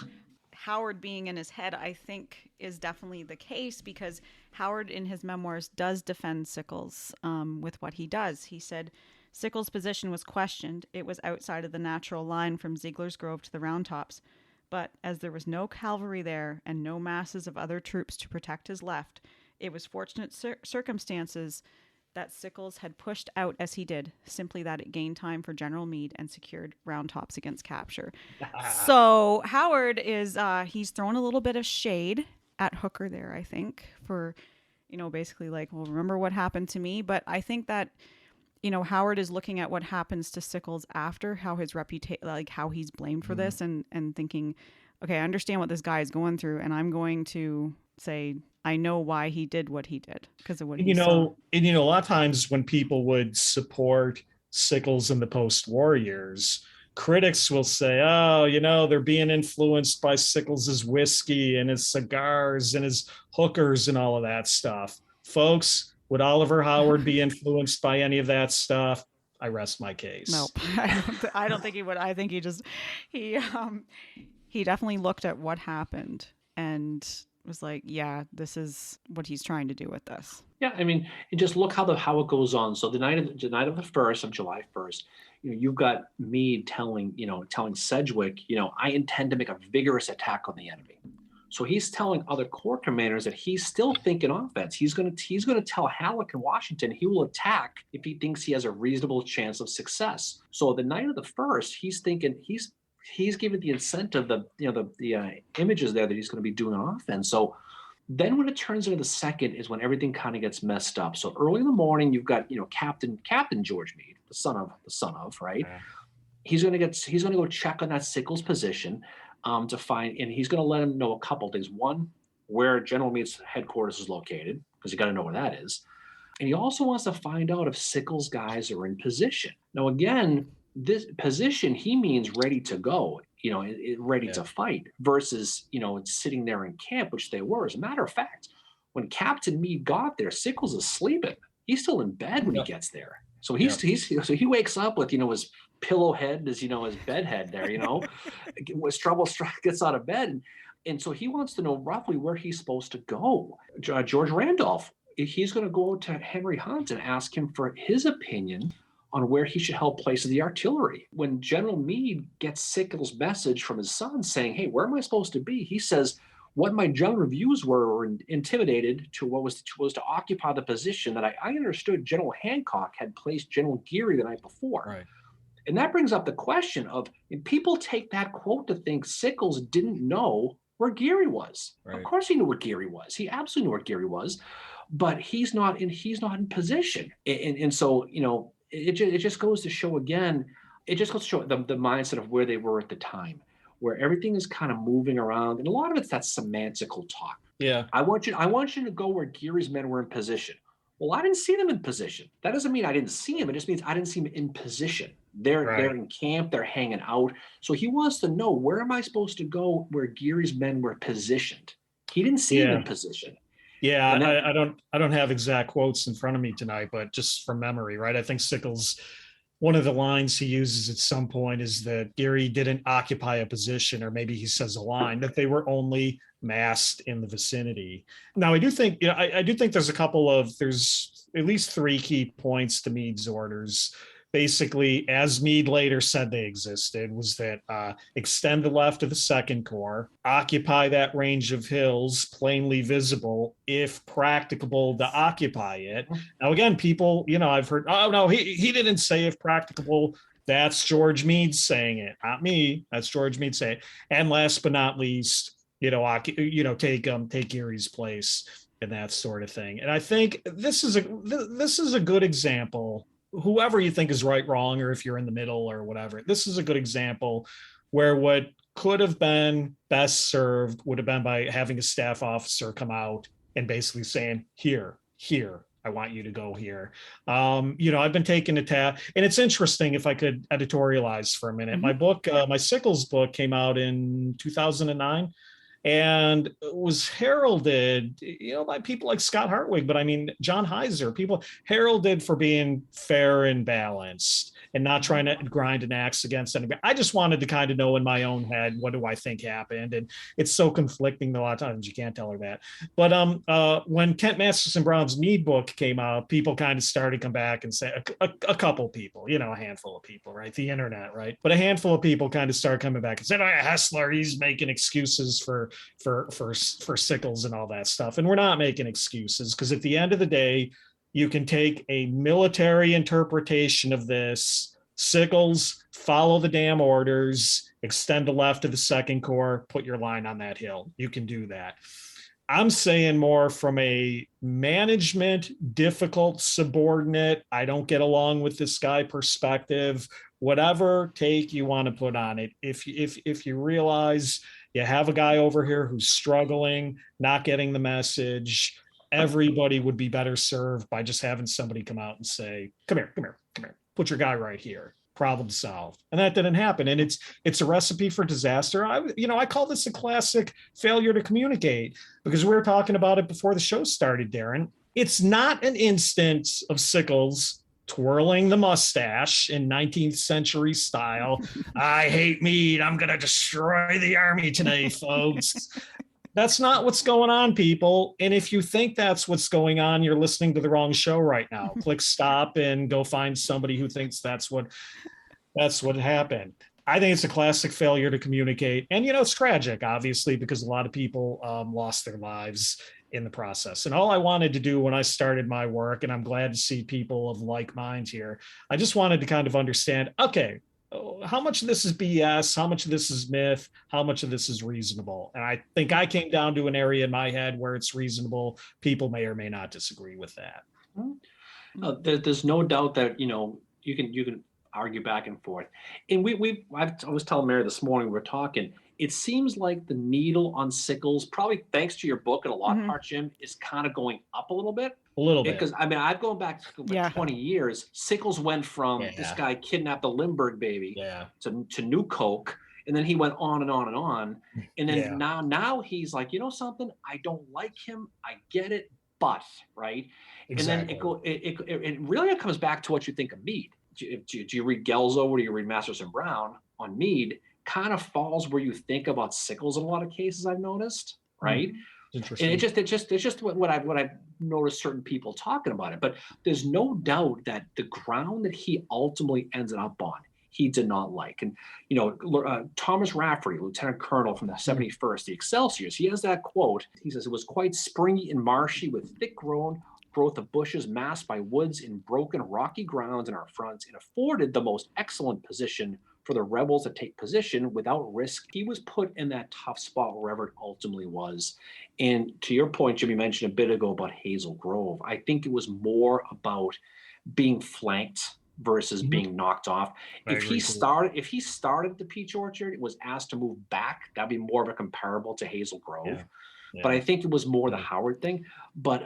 Howard being in his head, I think, is definitely the case, because Howard in his memoirs does defend Sickles with what he does. He said Sickles' position was questioned. It was outside of the natural line from Ziegler's Grove to the Round Tops. But as there was no cavalry there and no masses of other troops to protect his left, it was fortunate circumstances that Sickles had pushed out as he did, simply that it gained time for General Meade and secured Round Tops against capture. So Howard is, he's thrown a little bit of shade at Hooker there, I think, for, basically like, well, remember what happened to me? But I think that, Howard is looking at what happens to Sickles after, how his reputation, like how he's blamed for this, and thinking, okay, I understand what this guy is going through, and I'm going to say, I know why he did what he did because of what he saw. And a lot of times when people would support Sickles in the post-war years, critics will say, oh, they're being influenced by Sickles's whiskey and his cigars and his hookers and all of that stuff. Folks, would Oliver Howard be influenced by any of that stuff? I rest my case. Nope. I don't think he would. I think he definitely looked at what happened and was like, yeah, this is what he's trying to do with this. Yeah, I mean, and just look how it goes on. So the night of the 1st of July 1st, you've got Meade telling Sedgwick, I intend to make a vigorous attack on the enemy. So he's telling other corps commanders that he's still thinking offense. He's going to tell Halleck in Washington he will attack if he thinks he has a reasonable chance of success. So the night of the 1st, he's thinking he's given the incentive, the images there that he's going to be doing an offense. So then when it turns into the 2nd is when everything kind of gets messed up. So early in the morning, you've got Captain George Meade, the son of right. Yeah. He's going to go check on that Sickles position to find, and he's going to let him know a couple things. One, where General Meade's headquarters is located, because you got to know where that is. And he also wants to find out if Sickles' guys are in position. Now, again, this position, he means ready to go, ready to fight, versus, sitting there in camp, which they were. As a matter of fact, when Captain Meade got there, Sickles is sleeping. He's still in bed when he gets there. So he wakes up with, his pillow head, his bed head there, was trouble gets out of bed. And so he wants to know roughly where he's supposed to go. George Randolph, he's going to go to Henry Hunt and ask him for his opinion on where he should help place the artillery. When General Meade gets Sickles' message from his son saying, hey, where am I supposed to be? He says, what my general reviews were intimidated to what was to occupy the position that I understood General Hancock had placed General Geary the night before. Right. And that brings up the question of, people take that quote to think Sickles didn't know where Geary was. Right. Of course he knew where Geary was. He absolutely knew where Geary was, but he's not in position. And so, it just goes to show again, it just goes to show the mindset of where they were at the time, where everything is kind of moving around. And a lot of it's that semantical talk. Yeah. I want you to go where Geary's men were in position. Well, I didn't see them in position. That doesn't mean I didn't see him. It just means I didn't see him in position. They're in camp, they're hanging out. So he wants to know, where am I supposed to go where Geary's men were positioned? He didn't see him in position. Yeah, I don't have exact quotes in front of me tonight, but just from memory, right? I think Sickles, one of the lines he uses at some point is that Geary didn't occupy a position, or maybe he says a line, that they were only massed in the vicinity. Now, I do think, I do think there's at least 3 key points to Meade's orders. Basically, as Meade later said they existed, was that extend the left of the Second Corps, occupy that range of hills plainly visible, if practicable, to occupy it. Now, again, people, I've heard, oh, no, he didn't say if practicable. That's George Meade saying it, not me. That's George Meade saying it. And last but not least, take Geary's place and that sort of thing. And I think this is a good example whoever you think is right, wrong, or if you're in the middle or whatever. This is a good example where what could have been best served would have been by having a staff officer come out and basically saying, here, I want you to go here. I've been taking a task, and it's interesting if I could editorialize for a minute. Mhm. My book, my Sickles book came out in 2009 and was heralded, by people like Scott Hartwig, but I mean, John Heiser, people heralded for being fair and balanced and not trying to grind an axe against anybody. I just wanted to kind of know in my own head, what do I think happened? And it's so conflicting a lot of times you can't tell her that. But when Kent Masterson Brown's Mead book came out, people kind of started to come back and say, a couple people, a handful of people, right? The internet, right? But a handful of people kind of started coming back and said, oh, Hessler, he's making excuses for Sickles and all that stuff. And we're not making excuses, because at the end of the day, you can take a military interpretation of this. Sickles, follow the damn orders, extend the left of the Second Corps, put your line on that hill. You can do that. I'm saying more from a management, difficult subordinate, I don't get along with this guy perspective, whatever take you want to put on it. If you realize you have a guy over here who's struggling, not getting the message, everybody would be better served by just having somebody come out and say, come here, put your guy right here, problem solved. And that didn't happen. And it's a recipe for disaster. I call this a classic failure to communicate, because we were talking about it before the show started, Darren. It's not an instance of Sickles twirling the mustache in 19th century style. I hate Meade. I'm going to destroy the army today, folks. That's not what's going on, people. And if you think that's what's going on, you're listening to the wrong show right now. Click stop and go find somebody who thinks that's what happened. I think it's a classic failure to communicate. And, it's tragic, obviously, because a lot of people lost their lives in the process. And all I wanted to do when I started my work, and I'm glad to see people of like minds here, I just wanted to kind of understand, okay, how much of this is BS? How much of this is myth? How much of this is reasonable? And I think I came down to an area in my head where it's reasonable. People may or may not disagree with that. There's no doubt that, you can argue back and forth. And I was telling Mary this morning, we were talking, it seems like the needle on Sickles, probably thanks to your book and a lot part, Jim, is kind of going up a little bit. A little bit. Because, I've gone back 20 years. Sickles went from this guy kidnapped the Lindbergh baby to New Coke. And then he went on and on and on. And then now he's like, something? I don't like him. I get it. But, right? Exactly. And then it really comes back to what you think of Meade. Do you read Gelzo or do you read Masterson Brown on Meade? Kind of falls where you think about Sickles in a lot of cases, I've noticed, right? Interesting. And it's just what I've noticed certain people talking about it. But there's no doubt that the ground that he ultimately ended up on, he did not like. And Thomas Rafferty, Lieutenant Colonel from the 71st, the Excelsiors, he has that quote. He says, it was quite springy and marshy with thick growth of bushes masked by woods in broken rocky grounds in our fronts, and afforded the most excellent position for the rebels to take position without risk. He was put in that tough spot wherever it ultimately was. And to your point, Jimmy mentioned a bit ago about Hazel Grove. I think it was more about being flanked versus being knocked off. If he started the Peach Orchard, was asked to move back, that'd be more of a comparable to Hazel Grove. Yeah. But I think it was more the Howard thing. But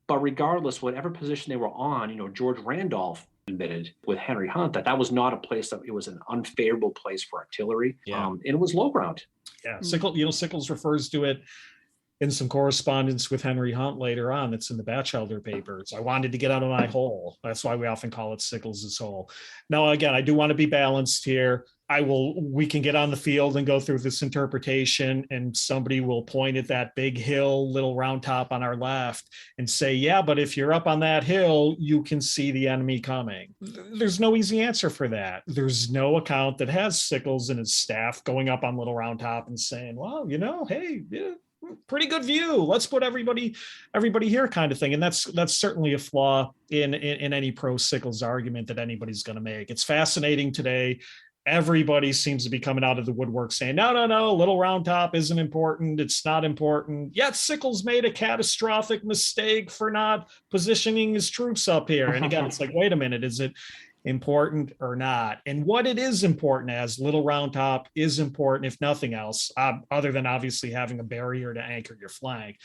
regardless, whatever position they were on, George Randolph admitted with Henry Hunt that was not a place that it was an unfavorable place for artillery. And it was low ground. Yeah. Sickles refers to it in some correspondence with Henry Hunt later on. It's in the Batchelder papers. I wanted to get out of my hole. That's why we often call it Sickles' hole. Now, again, I do want to be balanced here. We can get on the field and go through this interpretation, and somebody will point at that big hill, little round top on our left and say, yeah, but if you're up on that hill, you can see the enemy coming. There's no easy answer for that. There's no account that has Sickles and his staff going up on little round top and saying, well, hey, pretty good view. Let's put everybody here kind of thing. And that's certainly a flaw in any pro Sickles argument that anybody's going to make. It's fascinating today. everybody seems to be coming out of the woodwork saying, no, Little Round Top isn't important. It's not important. Yet Sickles made a catastrophic mistake for not positioning his troops up here. And again, it's like, wait a minute, is it important or not? And what it is important as, Little Round Top is important, if nothing else, other than obviously having a barrier to anchor your flank.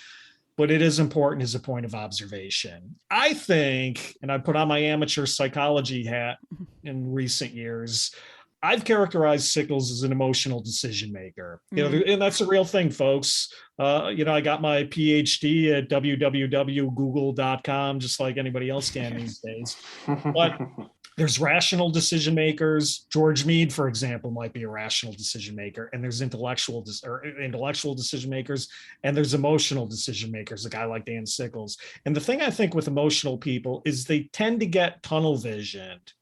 But it is important as a point of observation. I think, and I put on my amateur psychology hat in recent years, I've characterized Sickles as an emotional decision maker. You know, and that's a real thing, folks. You know, I got my PhD at www.google.com, just like anybody else can these days. But there's rational decision makers. George Meade, for example, might be a rational decision maker, and there's intellectual decision makers, and there's emotional decision makers, a guy like Dan Sickles. And the thing I think with emotional people is they tend to get tunnel visioned.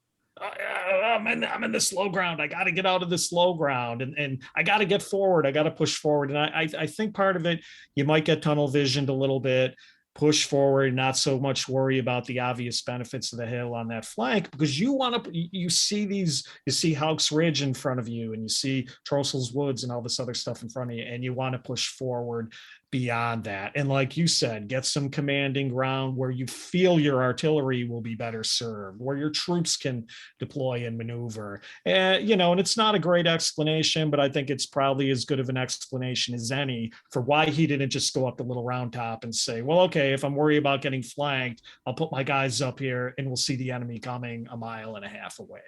I'm in this low ground. I got to get out of this low ground, and I got to get forward. I got to push forward. And I think part of it, you might get tunnel visioned a little bit, push forward, not so much worry about the obvious benefits of the hill on that flank, because you see Houck's Ridge in front of you, and you see Trossel's Woods and all this other stuff in front of you, and you want to push forward beyond that. And like you said, get some commanding ground where you feel your artillery will be better served, where your troops can deploy and maneuver. And, you know, and it's not a great explanation, but I think it's probably as good of an explanation as any for why he didn't just go up the Little Round Top and say, well, okay, if I'm worried about getting flanked, I'll put my guys up here and we'll see the enemy coming a mile and a half away.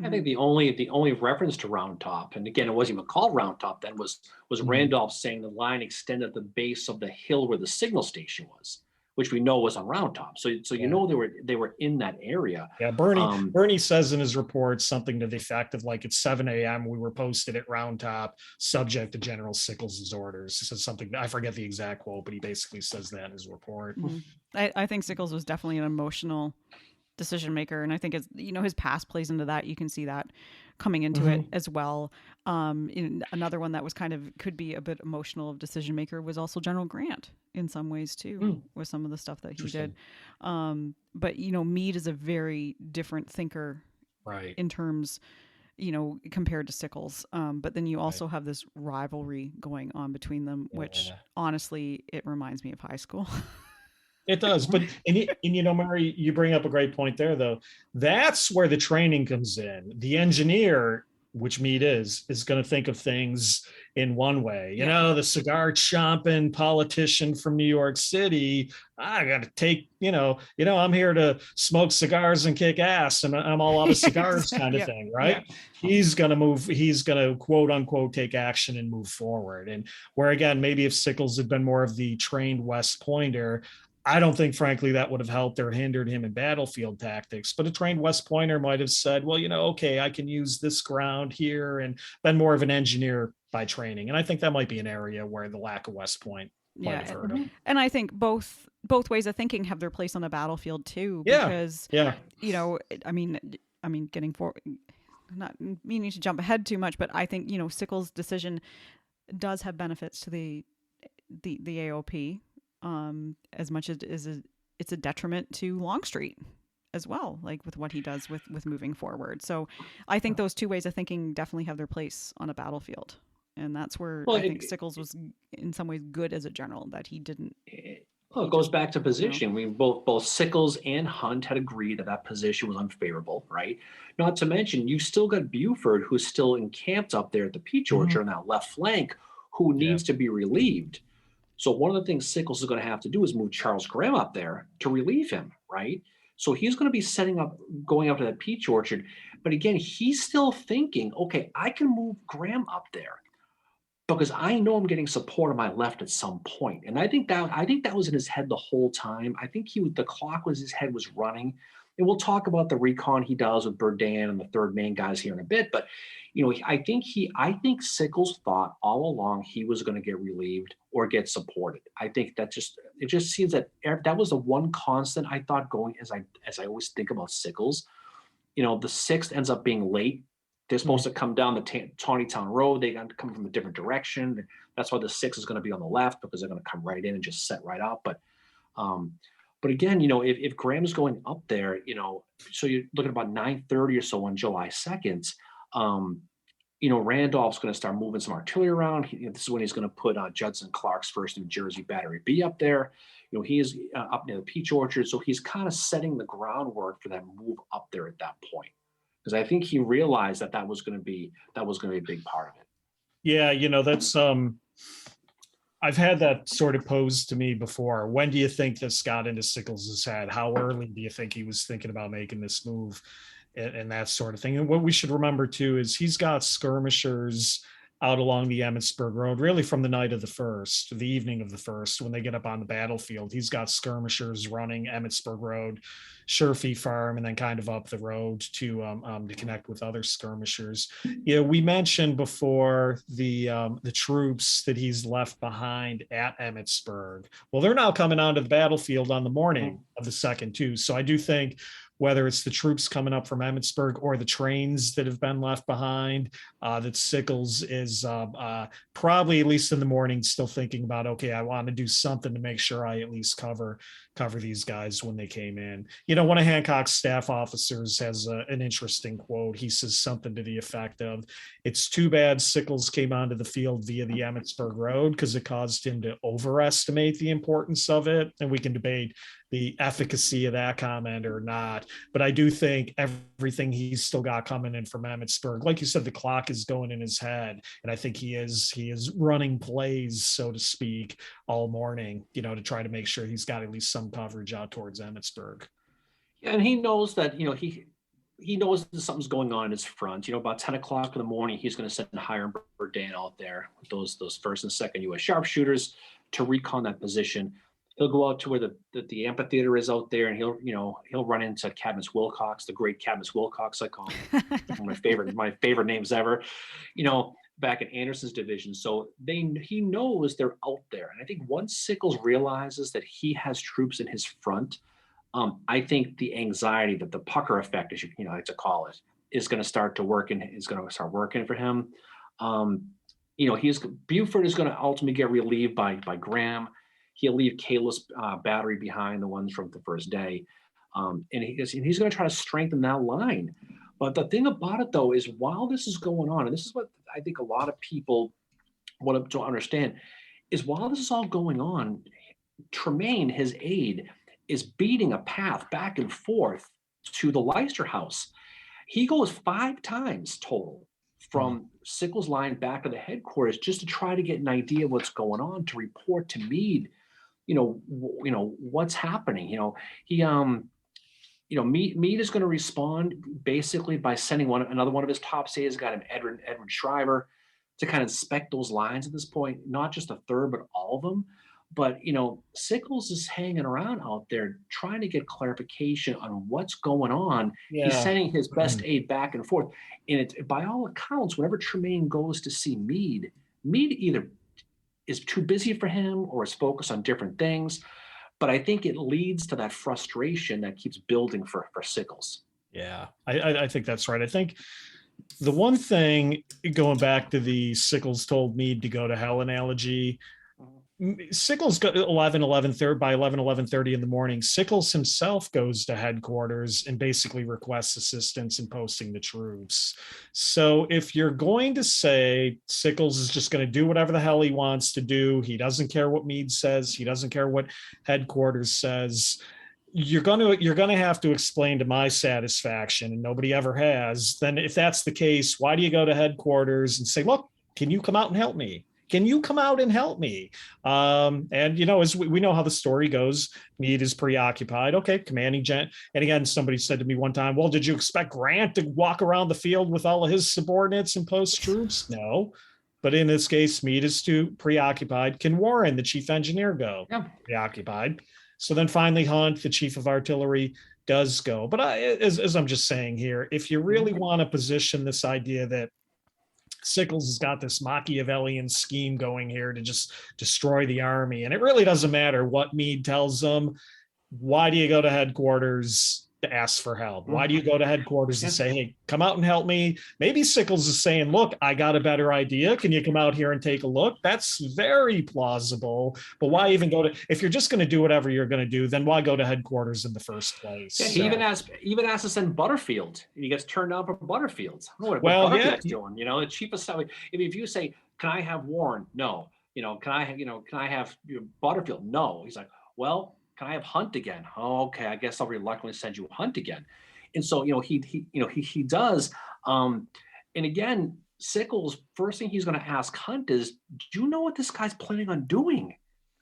I think the only reference to Round Top, and again, it wasn't even called Round Top then, was Randolph saying the line extended at the base of the hill where the signal station was, which we know was on Round Top. So you know they were in that area. Yeah, Bernie says in his report something to the effect of like, it's 7 a.m. we were posted at Round Top, subject to General Sickles' orders. He says something, I forget the exact quote, but he basically says that in his report. I think Sickles was definitely an emotional decision maker, and I think it's, you know, his past plays into that. You can see that coming into it as well. Another one that was kind of could be a bit emotional of decision maker was also General Grant in some ways too, with some of the stuff that he did. But you know, Meade is a very different thinker, right, in terms, you know, compared to Sickles. But then you also have this rivalry going on between them, which honestly, it reminds me of high school. It does. But, and you know, Mary, you bring up a great point there, though. That's where the training comes in. The engineer, which Meade is going to think of things in one way. You know, the cigar chomping politician from New York City, I got to take, you know, I'm here to smoke cigars and kick ass, and I'm all out of cigars kind of thing, right? He's going to quote unquote take action and move forward. And where, again, maybe if Sickles had been more of the trained West Pointer, I don't think, frankly, that would have helped or hindered him in battlefield tactics. But a trained West Pointer might have said, well, you know, okay, I can use this ground here, and been more of an engineer by training. And I think that might be an area where the lack of West Point might have hurt him. And I think both ways of thinking have their place on the battlefield too, because, you know, I mean, getting forward, not meaning to jump ahead too much, but I think, you know, Sickles' decision does have benefits to the AOP. As much as it's a detriment to Longstreet as well, like with what he does with moving forward. So I think those two ways of thinking definitely have their place on a battlefield. And that's where I think Sickles was in some ways good as a general, that he didn't. Well, it goes back to position. You know, both Sickles and Hunt had agreed that position was unfavorable, right? Not to mention, you still got Buford, who's still encamped up there at the Peach Orchard on that left flank, who needs to be relieved. So one of the things Sickles is going to have to do is move Charles Graham up there to relieve him, right? So he's going to be going up to that Peach Orchard. But again, he's still thinking, okay, I can move Graham up there because I know I'm getting support on my left at some point. And I think that was in his head the whole time. I think the clock was, his head was running. And we'll talk about the recon he does with Berdan and the third main guys here in a bit. But, you know, I think Sickles thought all along he was going to get relieved or get supported. I think it just seems that was the one constant I thought going as I always think about Sickles. You know, the 6th ends up being late. They're supposed to come down the Tawnytown Road. They got to come from a different direction. That's why the 6th is going to be on the left, because they're going to come right in and just set right up. But again, you know, if Graham's going up there, you know, so you're looking at about 9:30 or so on July 2nd, Randolph's going to start moving some artillery around. This is when he's going to put Judson Clark's 1st New Jersey Battery B up there. He is up near the Peach Orchard, so he's kind of setting the groundwork for that move up there at that point. Because I think he realized that was going to be a big part of it. Yeah, that's I've had that sort of posed to me before. When do you think this got into Sickles' head? How early do you think he was thinking about making this move? And that sort of thing. And what we should remember too is he's got skirmishers out along the Emmitsburg Road, really from the night of the evening of the 1st, when they get up on the battlefield. He's got skirmishers running Emmitsburg Road, Sherfy Farm, and then kind of up the road to connect with other skirmishers. We mentioned before the troops that he's left behind at Emmitsburg. Well, they're now coming onto the battlefield on the morning of the 2nd too. So I do think whether it's the troops coming up from Emmitsburg or the trains that have been left behind, that Sickles is probably, at least in the morning, still thinking about, okay, I want to do something to make sure I at least cover these guys when they came in. One of Hancock's staff officers has an interesting quote. He says something to the effect of, "It's too bad Sickles came onto the field via the Emmitsburg Road because it caused him to overestimate the importance of it." And we can debate the efficacy of that comment or not. But I do think everything he's still got coming in from Emmitsburg, like you said, the clock is going in his head. And I think he is running plays, so to speak, all morning, to try to make sure he's got at least some coverage out towards Emmitsburg. Yeah, and he knows that, he knows that something's going on in his front. About 10 o'clock in the morning, he's going to send Hiram Burdan out there with those 1st and 2nd U.S. sharpshooters to recon that position. He'll go out to where the amphitheater is out there, and he'll run into Cadmus Wilcox, the great Cadmus Wilcox, I call him, one of my favorite names ever, back in Anderson's division. So he knows they're out there. And I think once Sickles realizes that he has troops in his front, I think the anxiety, that the pucker effect, as you like to call it, is going to start to work and is going to start working for him. Buford is going to ultimately get relieved by Graham. He'll leave Kayla's battery behind, the ones from the first day. And he's going to try to strengthen that line. But the thing about it, though, is while this is going on, and this is what I think a lot of people want to understand, is while this is all going on, Tremaine, his aide, is beating a path back and forth to the Leicester house. He goes 5 times total from Sickles' line back to the headquarters just to try to get an idea of what's going on, to report to Meade, what's happening. Meade is going to respond basically by sending another one of his top aides, got him Edward Shriver, to kind of inspect those lines at this point, not just a third, but all of them. But, Sickles is hanging around out there trying to get clarification on what's going on. Yeah. He's sending his best aide back and forth. And by all accounts, whenever Tremaine goes to see Meade either is too busy for him or is focused on different things. But I think it leads to that frustration that keeps building for Sickles. Yeah, I think that's right. I think the one thing, going back to the Sickles told Meade to go to hell analogy, Sickles got 11:30 by 11:30 in the morning. Sickles himself goes to headquarters and basically requests assistance in posting the troops. So if you're going to say Sickles is just going to do whatever the hell he wants to do, he doesn't care what Meade says, he doesn't care what headquarters says, you're going to have to explain to my satisfaction, and nobody ever has. Then if that's the case, why do you go to headquarters and say, look, can you come out and help me? Can you come out and help me? And, as we know how the story goes, Meade is preoccupied. Okay, commanding gent. And again, somebody said to me one time, well, did you expect Grant to walk around the field with all of his subordinates and post troops? No. But in this case, Meade is too preoccupied. Can Warren, the chief engineer, go? Yeah. Preoccupied. So then finally Hunt, the chief of artillery, does go. But as I'm just saying here, if you really want to position this idea that Sickles has got this Machiavellian scheme going here to just destroy the army, and it really doesn't matter what Meade tells them, why do you go to headquarters? to ask for help? Why do you go to headquarters and say, hey, come out and help me? Maybe Sickles is saying, look, I got a better idea. Can you come out here and take a look? That's very plausible. But why even go to, if you're just going to do whatever you're going to do, then why go to headquarters in the first place? Yeah, he even asked to send Butterfield, and he gets turned down for Butterfield. I don't know what Butterfield's doing. The cheapest. If you say, can I have Warren? No. Can I have Butterfield? No. He's like, well, can I have Hunt again? Oh, okay, I guess I'll reluctantly send you Hunt again. And so, he does. And again, Sickles, first thing he's going to ask Hunt is, do you know what this guy's planning on doing?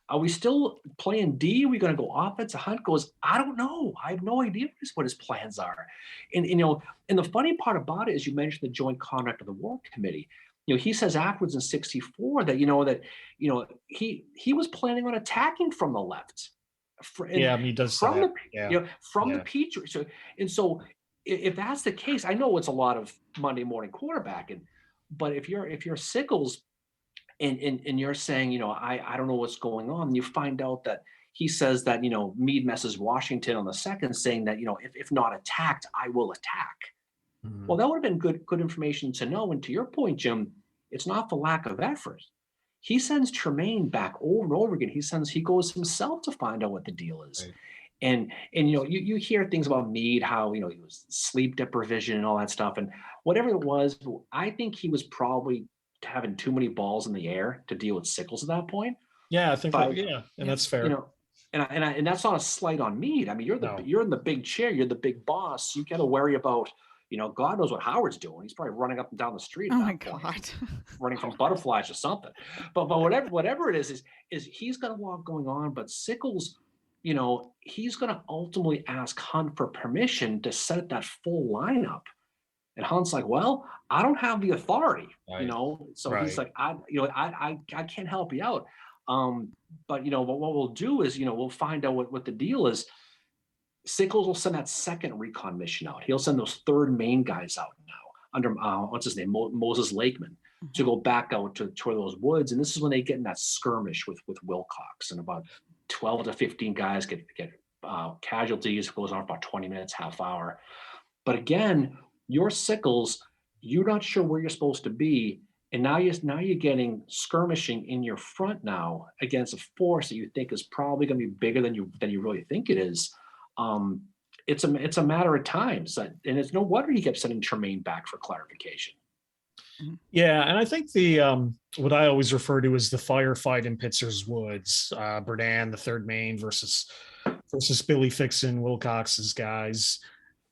Are we still playing D? Are we going to go offense? Hunt goes, I don't know. I have no idea what his plans are. And the funny part about it is, you mentioned the Joint Conduct of the War Committee. He says afterwards in '64 that he was planning on attacking from the left. He does from the Petrie. So if that's the case, I know it's a lot of Monday morning quarterbacking, but if you're Sickles and you're saying, I don't know what's going on, you find out that he says that Meade messes Washington on the second, saying that if not attacked, I will attack. Mm-hmm. Well, that would have been good information to know. And to your point, Jim, it's not for lack of effort. He sends Tremaine back over and over again. He goes himself to find out what the deal is. Right. And you hear things about Meade, how he was sleep deprivation and all that stuff, and whatever it was. I think he was probably having too many balls in the air to deal with Sickles at that point. Yeah, I think and that's fair. And that's not a slight on Meade. I mean, you're in the big chair, you're the big boss. You got to worry about. God knows what Howard's doing. He's probably running up and down the street. Oh my God. Running from butterflies or something. But whatever it is he's got a lot going on. But Sickles, he's going to ultimately ask Hunt for permission to set that full lineup. And Hunt's like, well, I don't have the authority, So right. He's like, I can't help you out. But what we'll do is, we'll find out what the deal is. Sickles will send that second recon mission out. He'll send those third Maine guys out now under what's his name, Moses Lakeman, to go back out to those woods. And this is when they get in that skirmish with Wilcox, and about 12 to 15 guys get casualties. It goes on for about 20 minutes, half hour. But again, you're Sickles. You're not sure where you're supposed to be, and now you're getting skirmishing in your front now against a force that you think is probably going to be bigger than you really think it is. It's a matter of time, and it's no wonder he kept sending Tremaine back for clarification. Yeah, and I think the what I always refer to as the firefight in Pitzer's Woods, Berdan, the third Maine versus Billy Fixon, Wilcox's guys.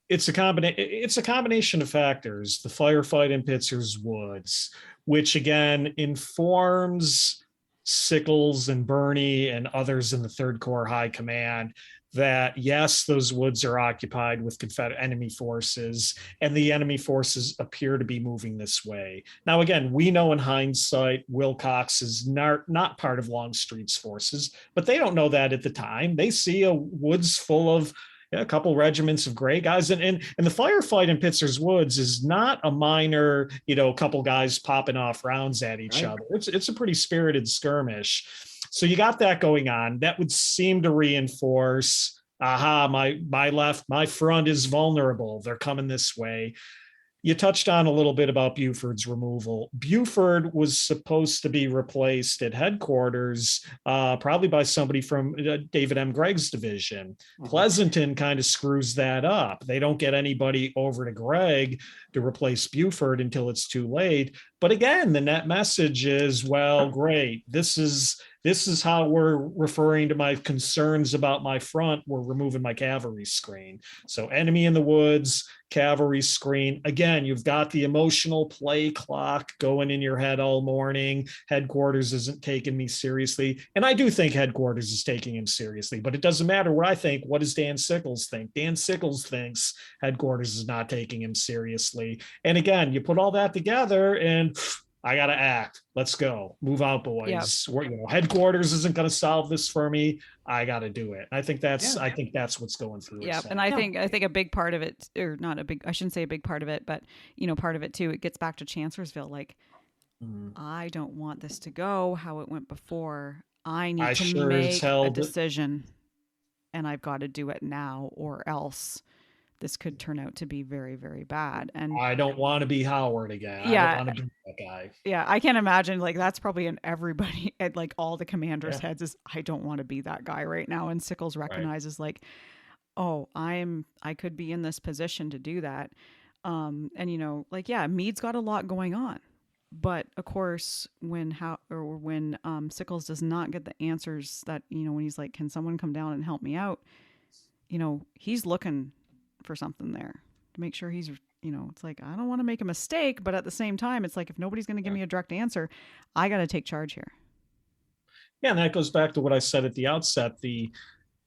It's a combination of factors. The firefight in Pitzer's Woods, which again informs Sickles and Birney and others in the Third Corps High Command that yes, those woods are occupied with Confederate enemy forces, and the enemy forces appear to be moving this way. Now, again, we know in hindsight, Wilcox is not part of Longstreet's forces, but they don't know that at the time. They see a woods full of a couple regiments of gray guys, and the firefight in Pitzer's Woods is not a minor, couple guys popping off rounds at each other. It's a pretty spirited skirmish. So you got that going on. That would seem to reinforce, my front is vulnerable. They're coming this way. You touched on a little bit about Buford's removal. Buford was supposed to be replaced at headquarters, probably by somebody from David M. Gregg's division. Mm-hmm. Pleasanton kind of screws that up. They don't get anybody over to Gregg to replace Buford until it's too late. But again, the net message is, well, great. This is how we're referring to my concerns about my front. We're removing my cavalry screen. So enemy in the woods, cavalry screen. Again, you've got the emotional play clock going in your head all morning. Headquarters isn't taking me seriously. And I do think headquarters is taking him seriously, but it doesn't matter what I think. What does Dan Sickles think? Dan Sickles thinks headquarters is not taking him seriously. And again, you put all that together and I got to act. Let's go. Move out, boys. Yep. Headquarters isn't going to solve this for me. I got to do it. I think that's what's going through. Yeah. And I think a big part of it, or not a big, I shouldn't say a big part of it, but part of it too, it gets back to Chancellorsville. Like, I don't want this to go how it went before. I need to make a decision, and I've got to do it now, or else this could turn out to be very, very bad. And I don't want to be Howard again. I yeah, don't want to be that guy. yeah, I can't imagine, like, that's probably in everybody at like all the commanders' Yeah. heads is, I don't want to be that guy right now. And Sickles recognizes like, oh, I could be in this position to do that. And like, yeah, Meade's got a lot going on. But of course, when Sickles does not get the answers that, when he's like, can someone come down and help me out? He's looking for something there to make sure he's, it's like, I don't want to make a mistake, but at the same time, it's like, if nobody's going to give me a direct answer, I got to take charge here. Yeah, and that goes back to what I said at the outset. The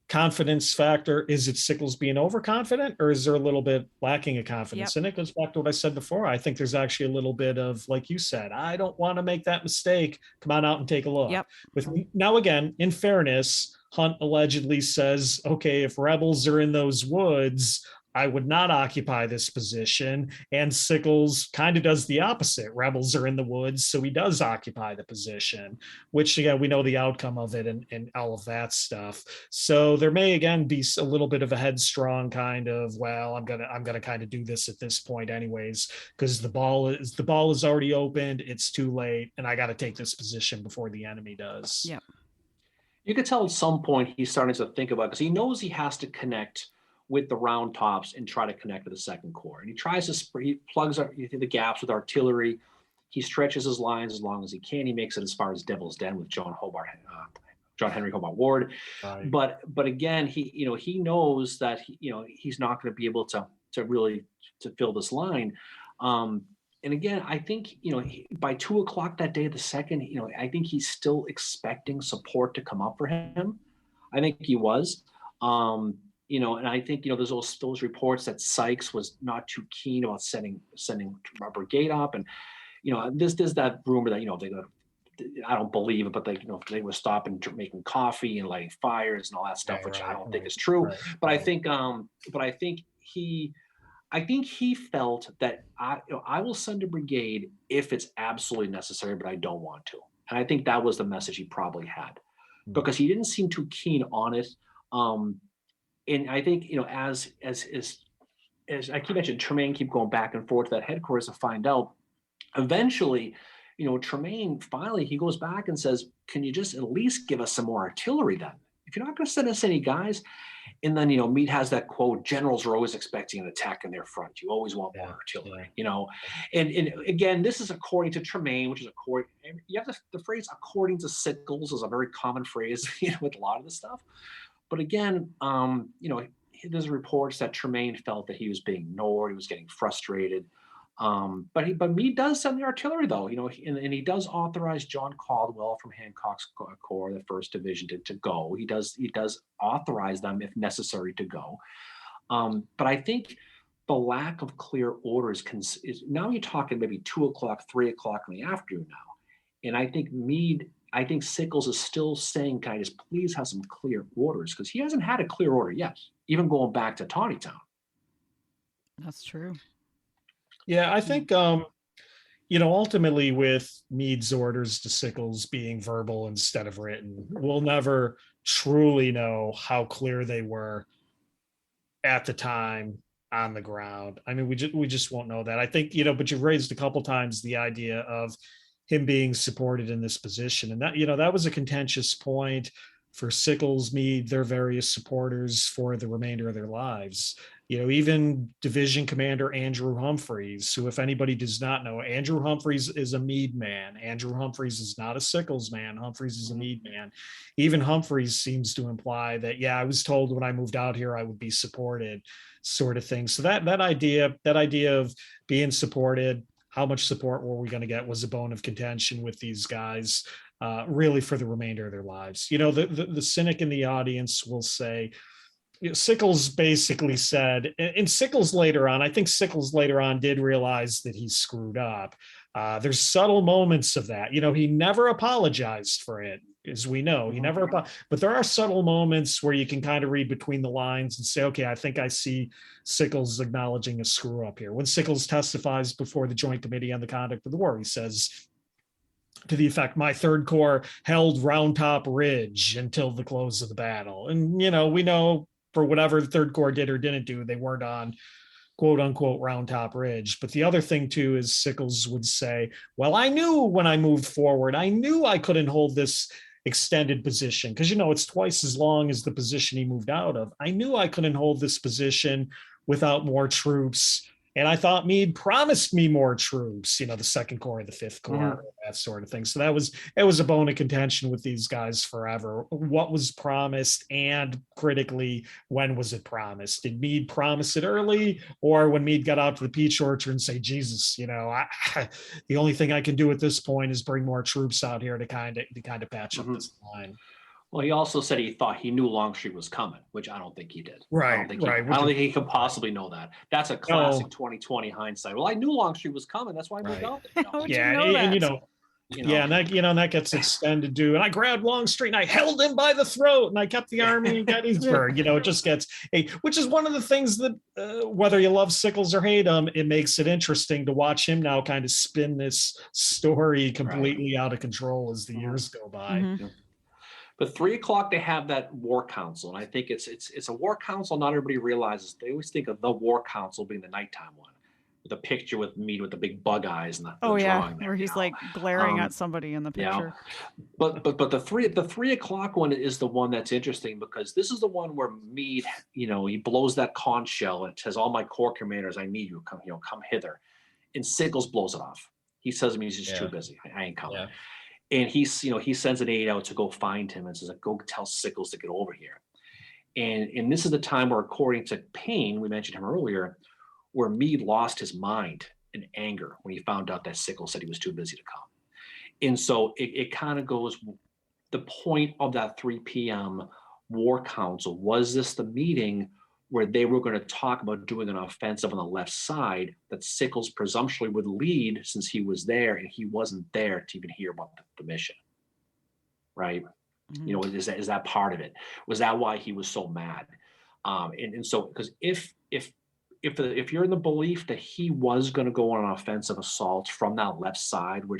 confidence factor, is it Sickles being overconfident, or is there a little bit lacking of confidence? Yep. And it goes back to what I said before. I think there's actually a little bit of, like you said, I don't want to make that mistake. Come on out and take a look. Yep. Now, again, in fairness, Hunt allegedly says, okay, if rebels are in those woods, I would not occupy this position. And Sickles kind of does the opposite. Rebels are in the woods, so he does occupy the position, which, again, we know the outcome of it and all of that stuff. So there may, again, be a little bit of a headstrong kind of, well, I'm gonna kind of do this at this point anyways, because the ball is already opened. It's too late, and I got to take this position before the enemy does. Yeah. You could tell at some point he's starting to think about, because he knows he has to connect with the round tops and try to connect to the second corps. And he tries to he plugs the gaps with artillery. He stretches his lines as long as he can. He makes it as far as Devil's Den with John Henry Hobart Ward. Right. But again, he knows that he's not going to be able to really fill this line. And again, I think by 2:00 that day, the second, I think he's still expecting support to come up for him. I think he was. And I think, there's those reports that Sykes was not too keen about sending a brigade up. And, there's that rumor that, I don't believe it, but they were stopping making coffee and lighting fires and all that stuff, which I don't think is true. Right, but I think he felt that I will send a brigade if it's absolutely necessary, but I don't want to. And I think that was the message he probably had, because he didn't seem too keen on it. And I think, as I keep mentioning, Tremaine keep going back and forth to that headquarters to find out. Eventually, Tremaine finally, he goes back and says, can you just at least give us some more artillery then? If you're not going to send us any guys. And then, Meade has that quote, generals are always expecting an attack in their front. You always want more artillery, And again, this is according to Tremaine, which is you have the phrase according to Sickles is a very common phrase, with a lot of this stuff. But again, there's reports that Tremaine felt that he was being ignored. He was getting frustrated. But Meade does send the artillery, though, and he does authorize John Caldwell from Hancock's Corps, the 1st Division, to go. He does authorize them if necessary to go. But I think the lack of clear orders is now you're talking maybe 2:00, 3:00 in the afternoon now, and I think Sickles is still saying, can I just please have some clear orders? Because he hasn't had a clear order yet, even going back to Tawnytown. That's true. Yeah, I think, ultimately with Meade's orders to Sickles being verbal instead of written, we'll never truly know how clear they were at the time on the ground. I mean, we just won't know that. I think, but you've raised a couple times the idea of him being supported in this position. And that, that was a contentious point for Sickles, Meade, their various supporters for the remainder of their lives. Even Division Commander Andrew Humphreys, who, if anybody does not know, Andrew Humphreys is a Meade man. Andrew Humphreys is not a Sickles man. Humphreys is a Meade man. Even Humphreys seems to imply that, I was told when I moved out here I would be supported, sort of thing. So that idea of being supported, how much support were we going to get, was a bone of contention with these guys, really for the remainder of their lives. The cynic in the audience will say, Sickles basically said, and Sickles later on, I think Sickles later on did realize that he screwed up. There's subtle moments of that. He never apologized for it, as we know. He never, but there are subtle moments where you can kind of read between the lines and say, okay, I think I see Sickles acknowledging a screw up here. When Sickles testifies before the Joint Committee on the Conduct of the War, he says, to the effect, my 3rd Corps held Round Top Ridge until the close of the battle. And, we know for whatever the Third Corps did or didn't do, they weren't on quote unquote Round Top Ridge. But the other thing too is Sickles would say, well, I knew when I moved forward, I knew I couldn't hold this extended position because, it's twice as long as the position he moved out of. I knew I couldn't hold this position without more troops. And I thought Meade promised me more troops, the Second Corps, the Fifth Corps, that sort of thing. So it was a bone of contention with these guys forever. What was promised, and critically, when was it promised? Did Meade promise it early, or when Meade got out to the peach orchard and say, Jesus, the only thing I can do at this point is bring more troops out here to kind of patch up this line. Well, he also said he thought he knew Longstreet was coming, which I don't think he did. Right, I don't think he could possibly know that. That's a classic 2020 hindsight. Well, I knew Longstreet was coming. That's why I moved out there. And that gets extended to, and I grabbed Longstreet and I held him by the throat and I kept the army in Gettysburg. It just gets, which is one of the things that whether you love Sickles or hate him, it makes it interesting to watch him now kind of spin this story completely out of control as the years go by. Mm-hmm. But 3 o'clock, they have that war council. And I think it's a war council. Not everybody realizes. They always think of the war council being the nighttime one, with a picture with Meade with the big bug eyes and the drawing there, where he's like glaring at somebody in the picture. But the 3 o'clock one is the one that's interesting, because this is the one where Meade, he blows that conch shell and says, all my corps commanders, I need you, come hither. And Sickles blows it off. He says to me, he's just too busy. I ain't coming. Yeah. And he sends an aide out to go find him and says, go tell Sickles to get over here. And this is the time where, according to Payne, we mentioned him earlier, where Meade lost his mind in anger when he found out that Sickles said he was too busy to come. And so it kind of goes, the point of that 3 p.m. war council, was this the meeting where they were going to talk about doing an offensive on the left side that Sickles presumptually would lead, since he was there and he wasn't there to even hear about the mission, right? Mm-hmm. Is that part of it? Was that why he was so mad? And so, because if you're in the belief that he was going to go on an offensive assault from that left side, where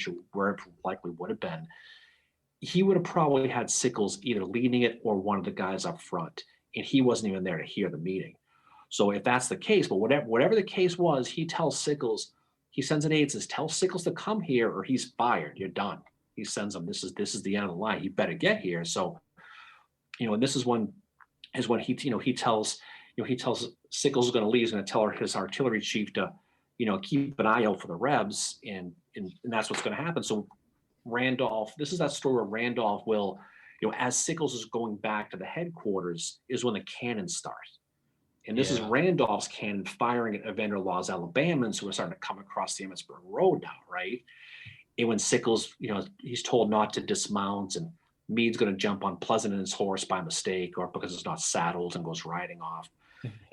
it likely would have been, he would have probably had Sickles either leading it or one of the guys up front. And he wasn't even there to hear the meeting. So if that's the case, but whatever the case was, he tells Sickles, he sends an aide, says, tell Sickles to come here or he's fired. You're done. He sends him, this is the end of the line. You better get here. So, and this is when he tells Sickles is going to leave. He's going to tell his artillery chief to, keep an eye out for the Rebs, and that's what's going to happen. So Randolph, this is that story where Randolph will, as Sickles is going back to the headquarters, is when the cannons start. And this is Randolph's cannon firing at Evander Law's Alabamans, who are starting to come across the Emmitsburg Road now, right? And when Sickles, he's told not to dismount, and Meade's going to jump on Pleasant and his horse by mistake, or because it's not saddled, and goes riding off.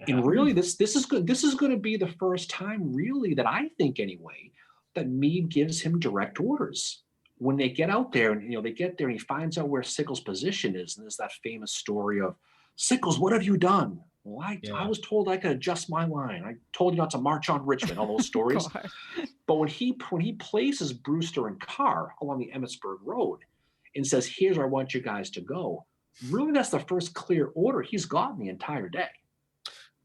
And really, this is good. This is going to be the first time, really, that I think anyway, that Meade gives him direct orders. When they get out there and they get there and he finds out where Sickles' position is, and there's that famous story of, Sickles, what have you done? Well, I was told I could adjust my line. I told you not to march on Richmond, all those stories. But when he places Brewster and Carr along the Emmitsburg Road and says, here's where I want you guys to go, really that's the first clear order he's gotten the entire day.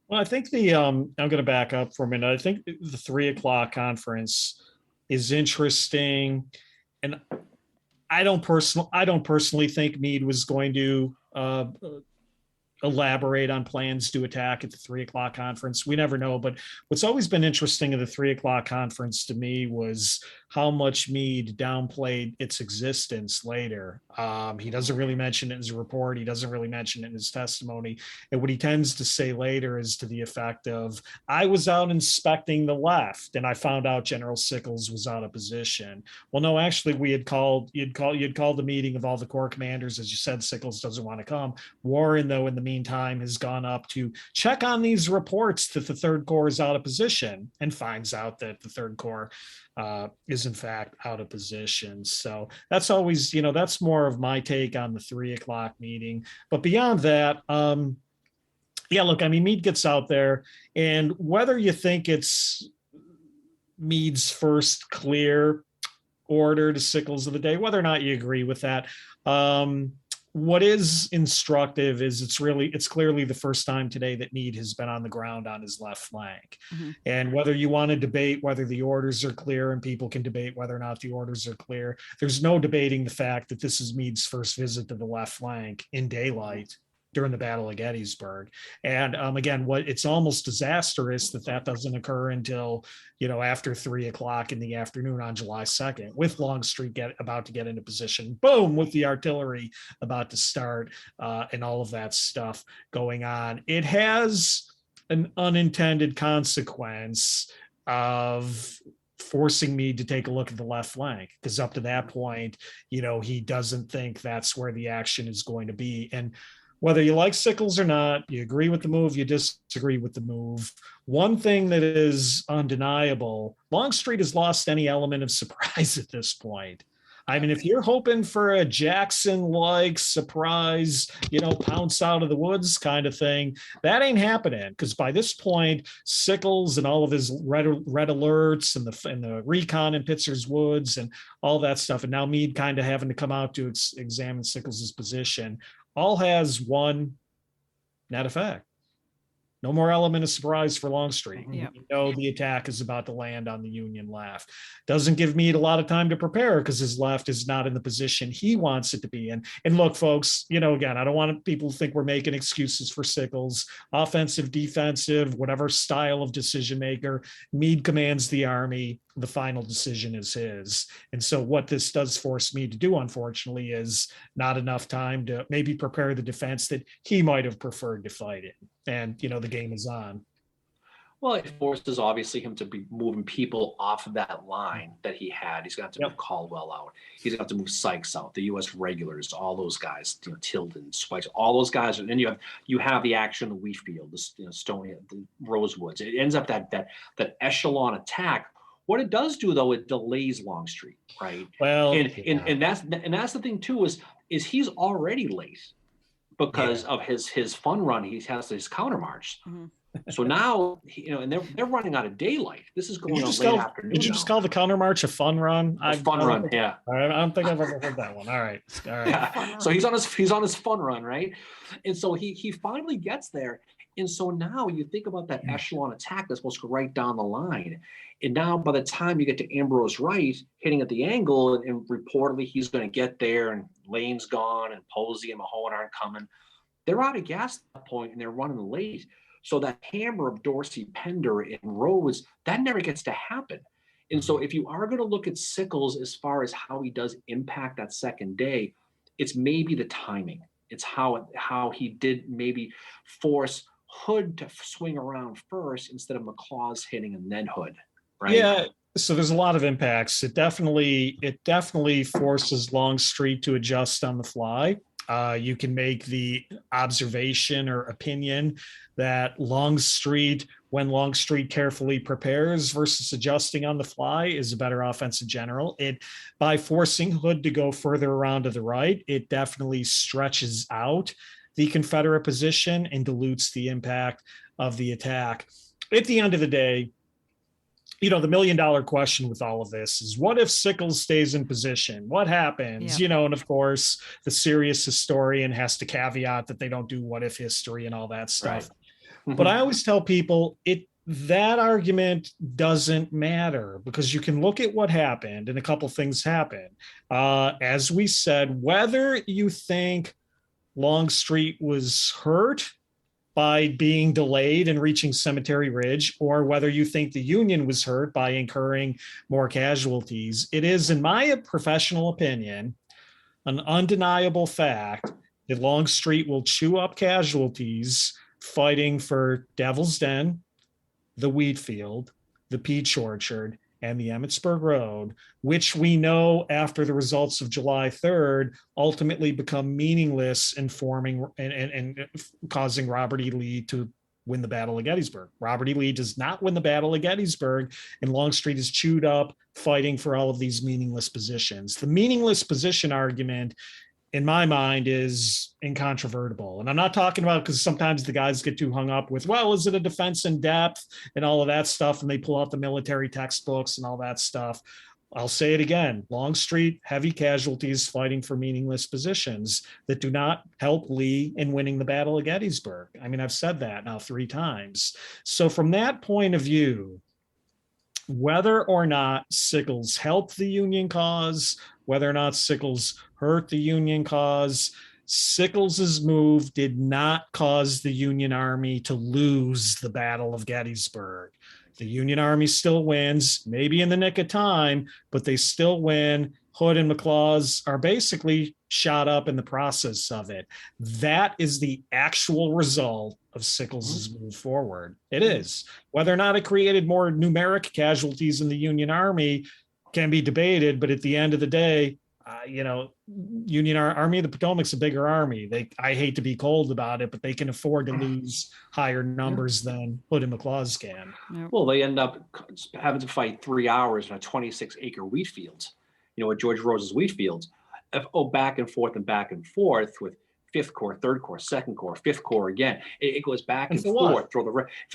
Well, I think I'm going to back up for a minute. I think the 3 o'clock conference is interesting. And I don't personally think Meade was going to elaborate on plans to attack at the 3 o'clock conference. We never know. But what's always been interesting of the 3 o'clock conference to me was how much Meade downplayed its existence later. He doesn't really mention it in his report. He doesn't really mention it in his testimony. And what he tends to say later is to the effect of, I was out inspecting the left and I found out General Sickles was out of position. Well, no, actually you'd called the meeting of all the corps commanders. As you said, Sickles doesn't want to come. Warren, though, in the meantime, has gone up to check on these reports that the Third Corps is out of position, and finds out that the Third Corps is in fact out of position. So that's always, that's more of my take on the 3 o'clock meeting. But beyond that, look, I mean, Meade gets out there, and whether you think it's Meade's first clear order to Sickles of the day, whether or not you agree with that, what is instructive is it's clearly the first time today that Meade has been on the ground on his left flank. Mm-hmm. And whether you want to debate whether the orders are clear, and people can debate whether or not the orders are clear, there's no debating the fact that this is Meade's first visit to the left flank in daylight during the Battle of Gettysburg. And again, what it's almost disastrous that doesn't occur until, after 3:00 in the afternoon on July 2nd, with Longstreet about to get into position, boom, with the artillery about to start, and all of that stuff going on. It has an unintended consequence of forcing me to take a look at the left flank, because up to that point, he doesn't think that's where the action is going to be. And whether you like Sickles or not, you agree with the move, you disagree with the move. One thing that is undeniable, Longstreet has lost any element of surprise at this point. I mean, if you're hoping for a Jackson-like surprise, pounce out of the woods kind of thing, that ain't happening, because by this point, Sickles and all of his red alerts and the recon in Pitzer's Woods and all that stuff, and now Meade kind of having to come out to examine Sickles's position, all has one net effect. No more element of surprise for Longstreet. Yep. The attack is about to land on the Union left. Doesn't give Meade a lot of time to prepare, because his left is not in the position he wants it to be in. And look, folks, again, I don't want people to think we're making excuses for Sickles. Offensive, defensive, whatever style of decision maker, Meade commands the army. The final decision is his. And so what this does force me to do, unfortunately, is not enough time to maybe prepare the defense that he might have preferred to fight in. And, the game is on. Well, it forces obviously him to be moving people off of that line that he had. He's got to move Caldwell out. He's got to move Sykes out, the U.S. regulars, all those guys, Tilden, Spikes, all those guys. And then you have the action of the Wheatfield, the Stony, the Rosewoods. It ends up that echelon attack. What it does do, though, it delays Longstreet, right? Well, and that's the thing too, is he's already late because of his fun run. He has his countermarch. Mm-hmm. So now, and they're running out of daylight. This is going on late afternoon. Did you just call the countermarch a fun run? Fun run, yeah. I don't think I've ever heard that one. All right. Yeah. So he's on his fun run, right? And so he finally gets there. And so now you think about that echelon attack that's supposed to go right down the line. And now by the time you get to Ambrose Wright hitting at the angle, and reportedly he's going to get there, and Lane's gone, and Posey and Mahone aren't coming, they're out of gas at that point, and they're running late. So that hammer of Dorsey, Pender, and Rhodes, that never gets to happen. And so if you are going to look at Sickles as far as how he does impact that second day, it's maybe the timing. It's how he did maybe force Hood to swing around first instead of McLaws hitting and then Hood, right? Yeah. So there's a lot of impacts. It definitely forces Longstreet to adjust on the fly. You can make the observation or opinion that when Longstreet carefully prepares versus adjusting on the fly, is a better offensive general. By forcing Hood to go further around to the right, it definitely stretches out the Confederate position and dilutes the impact of the attack. At the end of the day, the $1 million question with all of this is, what if Sickles stays in position? What happens? Yeah. And of course, the serious historian has to caveat that they don't do what if history and all that stuff. Right. But I always tell people that argument doesn't matter, because you can look at what happened, and a couple things happened. As we said, whether you think Longstreet was hurt by being delayed and reaching Cemetery Ridge, or whether you think the Union was hurt by incurring more casualties, it is, in my professional opinion, an undeniable fact that Longstreet will chew up casualties fighting for Devil's Den, the Wheatfield, the Peach Orchard, and the Emmitsburg Road, which we know after the results of July 3rd ultimately become meaningless in forming and causing Robert E. Lee to win the Battle of Gettysburg. Robert E. Lee does not win the Battle of Gettysburg, and Longstreet is chewed up fighting for all of these meaningless positions. The meaningless position argument, in my mind, is incontrovertible. And I'm not talking about, because sometimes the guys get too hung up with, well, is it a defense in depth and all of that stuff, and they pull out the military textbooks and all that stuff. I'll say it again, Longstreet, heavy casualties fighting for meaningless positions that do not help Lee in winning the Battle of Gettysburg. I mean, I've said that now 3 times. So from that point of view, whether or not Sickles helped the Union cause, whether or not Sickles hurt the Union cause, Sickles's move did not cause the Union Army to lose the Battle of Gettysburg. The Union Army still wins, maybe in the nick of time, but they still win. Hood and McLaws are basically shot up in the process of it. That is the actual result of Sickles's move forward. It is. Whether or not it created more numeric casualties in the Union Army can be debated, but at the end of the day, Union Army of the Potomac's a bigger army. I hate to be cold about it, but they can afford to lose higher numbers than Hood and McLaws can. Well, they end up having to fight 3 hours in a 26-acre wheat field, with George Rose's wheat fields. Back and forth with 5th Corps, 3rd Corps, 2nd Corps, 5th Corps again. It goes back and forth.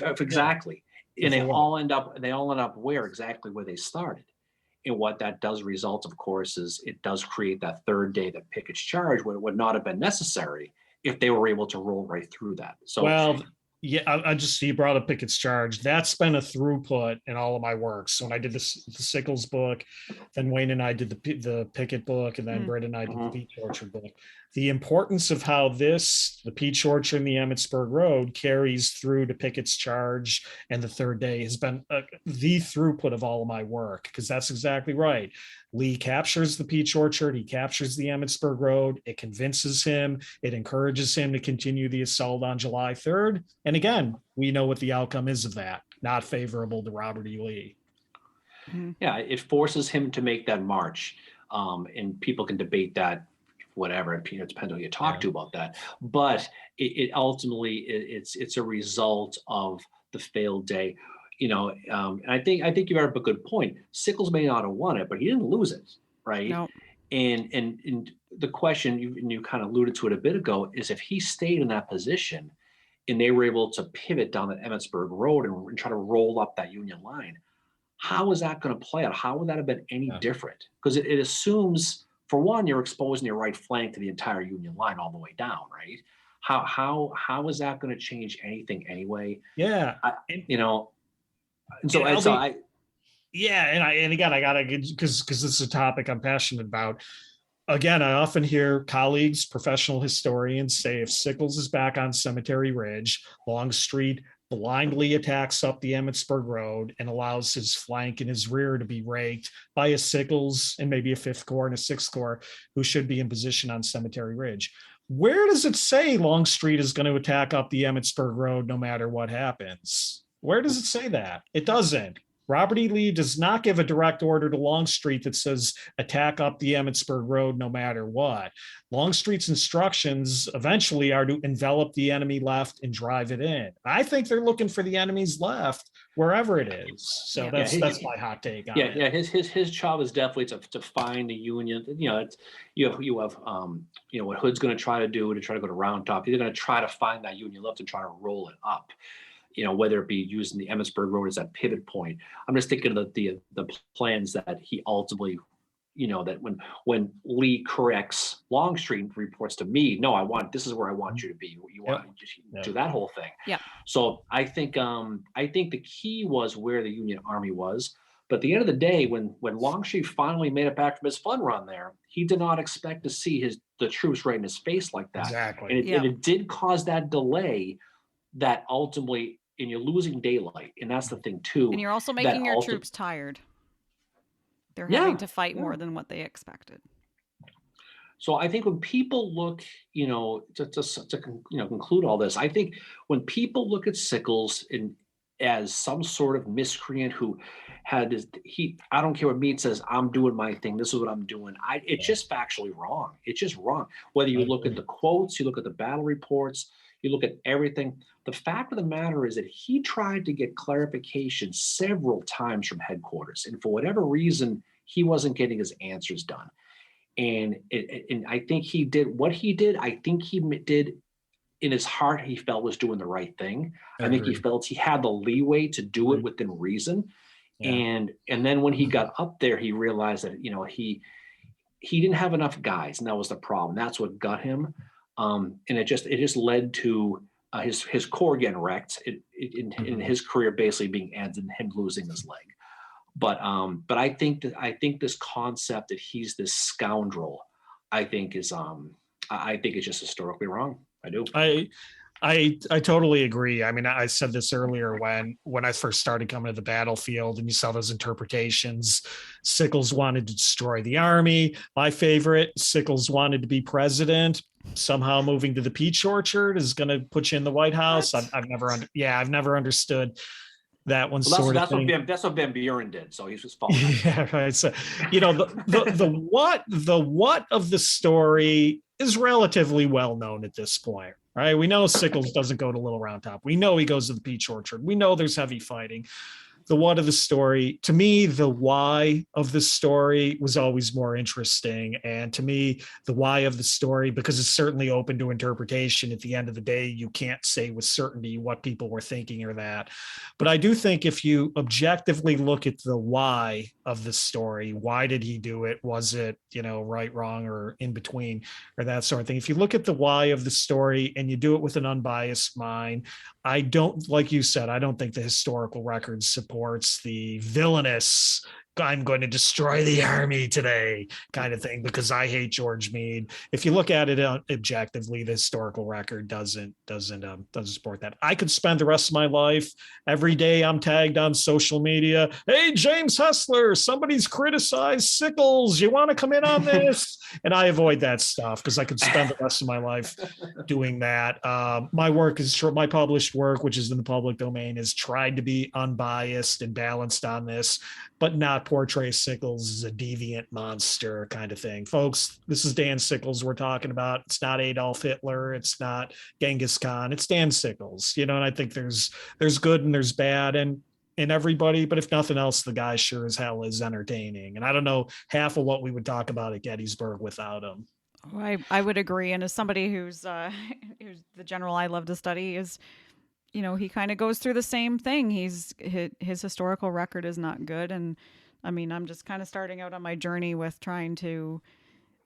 Exactly. And they all end up where they started. And what that does result, of course, is it does create that 3rd day that Pickett's charge would not have been necessary if they were able to roll right through that. So, well, yeah, I just, you brought up Pickett's charge. That's been a throughput in all of my works. So when I did the Sickles book, then Wayne and I did the Pickett book, and then Britt and I did the Peach Orchard book. The importance of how the Peach Orchard and the Emmitsburg Road carries through to Pickett's charge and the 3rd day has been the throughput of all of my work, because that's exactly right. Lee captures the Peach Orchard. He captures the Emmitsburg Road. It convinces him. It encourages him to continue the assault on July 3rd. And again, we know what the outcome is of that. Not favorable to Robert E. Lee. Yeah, it forces him to make that march. And people can debate that, whatever. It depends on who you talk to about that. But it ultimately, it's a result of the failed day. And I think you brought up a good point. Sickles may not have won it, but he didn't lose it, right? No. And the question, you kind of alluded to it a bit ago, is if he stayed in that position and they were able to pivot down the Emmitsburg Road and try to roll up that Union line, how is that going to play out? How would that have been any different? Because it assumes, for one, you're exposing your right flank to the entire Union line all the way down, right? How is that going to change anything anyway? Yeah. And so I gotta, because this is a topic I'm passionate about. Again, I often hear colleagues, professional historians say if Sickles is back on Cemetery Ridge, Longstreet blindly attacks up the Emmitsburg Road and allows his flank and his rear to be raked by a Sickles and maybe a 5th Corps and a 6th Corps who should be in position on Cemetery Ridge. Where does it say Longstreet is going to attack up the Emmitsburg Road no matter what happens? Where does it say that? It doesn't. Robert E. Lee does not give a direct order to Longstreet that says attack up the Emmitsburg Road no matter what. Longstreet's instructions eventually are to envelop the enemy left and drive it in. I think they're looking for the enemy's left wherever it is. So that's my hot take on it. Yeah. His job is definitely to find the Union. You have what Hood's going to try to do to try to go to Round Top. He's going to try to find that Union left and try to roll it up. Whether it be using the Emmitsburg Road as that pivot point. I'm just thinking of the plans that he ultimately, that when Lee corrects Longstreet and reports to me, no, this is where I want you to be. You want to do that whole thing. Yeah. So I think the key was where the Union Army was. But at the end of the day, when Longstreet finally made it back from his fun run there, he did not expect to see the troops right in his face like that. Exactly. And it did cause that delay that ultimately, and you're losing daylight, and that's the thing too. And you're also making your troops tired. They're having to fight more than what they expected. So I think when people look, to conclude all this, I think when people look at Sickles as some sort of miscreant who had I don't care what Meade says, I'm doing my thing. This is what I'm doing. It's just factually wrong. It's just wrong. Whether you look at the quotes, you look at the battle reports, you look at everything. The fact of the matter is that he tried to get clarification several times from headquarters. And for whatever reason, he wasn't getting his answers done. And I think he did what he did. I think he did in his heart, he felt was doing the right thing. I think he felt he had the leeway to do it within reason. Yeah. And then when he got up there, he realized that, he didn't have enough guys, and that was the problem. That's what got him. And it just led to his core getting wrecked in his career basically being ended and him losing his leg. But I think this concept that he's this scoundrel, I think is just historically wrong. I do. I totally agree. I mean, I said this earlier when I first started coming to the battlefield, and you saw those interpretations. Sickles wanted to destroy the army. My favorite, Sickles wanted to be president. Somehow moving to the peach orchard is going to put you in the White House. I've never understood that one sort of thing. That's what Van Buren did. So he's just following. Yeah, right. So, the what of the story is relatively well known at this point. Right. We know Sickles doesn't go to Little Round Top. We know he goes to the peach orchard. We know there's heavy fighting. The what of the story, to me, the why of the story was always more interesting. And to me, the why of the story, because it's certainly open to interpretation, at the end of the day, you can't say with certainty what people were thinking or that. But I do think if you objectively look at the why of the story, why did he do it? Was it, right, wrong, or in between, or that sort of thing? If you look at the why of the story and you do it with an unbiased mind, I don't, like you said, I don't think the historical record supports the villainous, I'm going to destroy the army today kind of thing, because I hate George Meade. If you look at it objectively, the historical record doesn't support that. I could spend the rest of my life, every day I'm tagged on social media, hey, James Hessler, somebody's criticized Sickles, you want to come in on this? And I avoid that stuff because I could spend the rest of my life doing that. My published work, which is in the public domain, has tried to be unbiased and balanced on this, but not portray Sickles as a deviant monster kind of thing. Folks, this is Dan Sickles we're talking about. It's not Adolf Hitler. It's not Genghis Khan. It's Dan Sickles, and I think there's good and there's bad and in everybody, but if nothing else, the guy sure as hell is entertaining. And I don't know half of what we would talk about at Gettysburg without him. I would agree. And as somebody who's the general I love to study is, he kind of goes through the same thing. His historical record is not good. And I mean, I'm just kind of starting out on my journey with trying to,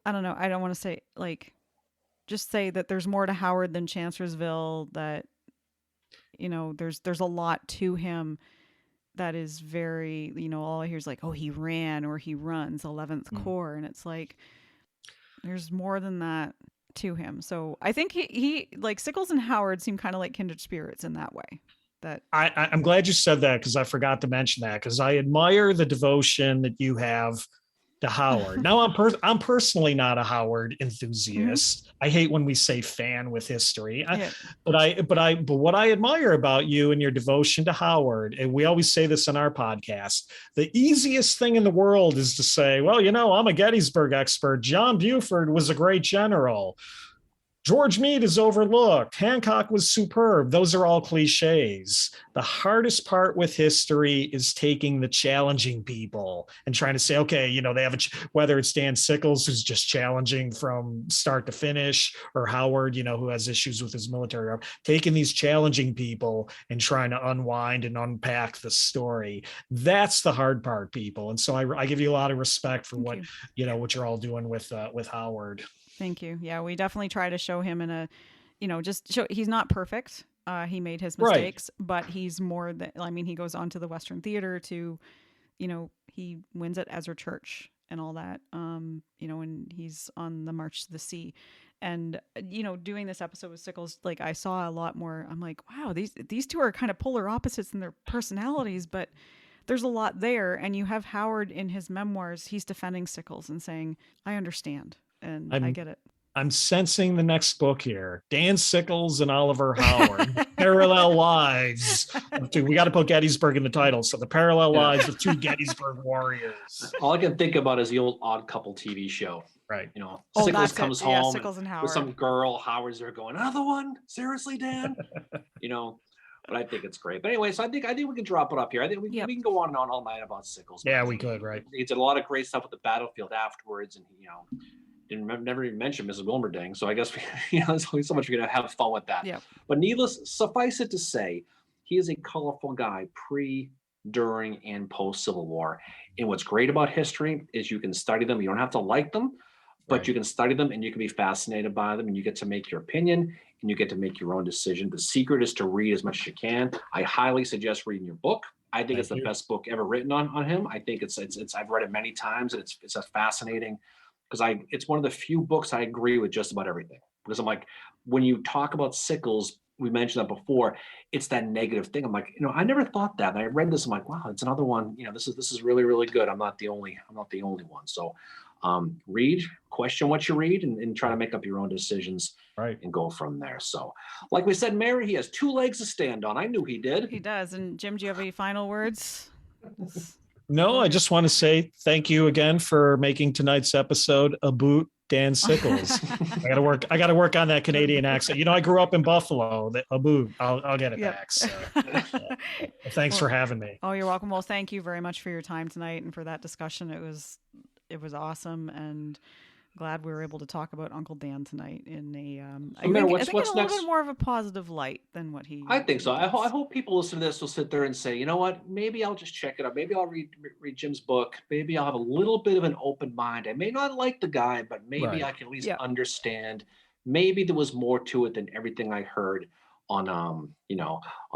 I don't know, I don't want to say just say that there's more to Howard than Chancellorsville, that, there's a lot to him that is very, all I hear is like, oh, he ran or he runs 11th Corps. And it's like, there's more than that to him. So I think he like Sickles and Howard seem kind of like kindred spirits in that way. That I'm glad you said that, because I forgot to mention that, because I admire the devotion that you have to Howard. Now I'm personally not a Howard enthusiast. I hate when we say fan with history. But what I admire about you and your devotion to Howard, and we always say this on our podcast, the easiest thing in the world is to say, well, I'm a Gettysburg expert. John Buford was a great general. George Meade is overlooked. Hancock was superb. Those are all cliches. The hardest part with history is taking the challenging people and trying to say, okay, they have whether it's Dan Sickles, who's just challenging from start to finish, or Howard, who has issues with his military, taking these challenging people and trying to unwind and unpack the story. That's the hard part, people. And so I give you a lot of respect for what you're all doing with Howard. Thank you. Yeah, we definitely try to show him in a, just show he's not perfect. He made his mistakes, but he's more than, he goes on to the Western Theater to, he wins at Ezra Church and all that, and he's on the March to the Sea. And, doing this episode with Sickles, like I saw a lot more, I'm like, wow, these two are kind of polar opposites in their personalities, but there's a lot there. And you have Howard in his memoirs, he's defending Sickles and saying, I understand. And I get it. I'm sensing the next book here. Dan Sickles and Oliver Howard. Parallel lives. We got to put Gettysburg in the title. So the parallel lives of two Gettysburg warriors. All I can think about is the old Odd Couple TV show. Right. Sickles comes home Sickles and Howard. with some girl. Howard's there going, another one? Seriously, Dan? But I think it's great. But anyway, so I think we can drop it up here. I think we can go on and on all night about Sickles. Yeah, we could, right. He did a lot of great stuff at the battlefield afterwards, and never even mentioned Mrs. Wilmerding. So I guess there's only so much we're gonna have fun with that. Yeah. But suffice it to say, he is a colorful guy pre during, and post Civil War. And what's great about history is you can study them. You don't have to like them, but you can study them and you can be fascinated by them, and you get to make your opinion and you get to make your own decision. The secret is to read as much as you can. I highly suggest reading your book. I think it's the best book ever written on him. I think it's I've read it many times, and it's a fascinating, because it's one of the few books I agree with just about everything. Because I'm like, when you talk about Sickles, we mentioned that before, it's that negative thing. I'm like, I never thought that. And I read this, I'm like, wow, it's another one. This is really, really good. I'm not the only one. So read, question what you read, and try to make up your own decisions, and go from there. So like we said, Mary, he has 2 legs to stand on. I knew he did. He does. And Jim, do you have any final words? No, I just want to say thank you again for making tonight's episode a boot Dan Sickles. I got to work on that Canadian accent. I grew up in Buffalo. A boot. I'll get it back. So, thanks for having me. Oh, you're welcome. Well, thank you very much for your time tonight and for that discussion. It was awesome, and glad we were able to talk about Uncle Dan tonight in I think in a little bit more of a positive light than what he. I think so. I hope people listen to this will sit there and say, you know what? Maybe I'll just check it out. Maybe I'll read Jim's book. Maybe I'll have a little bit of an open mind. I may not like the guy, but maybe I can at least understand. Maybe there was more to it than everything I heard on on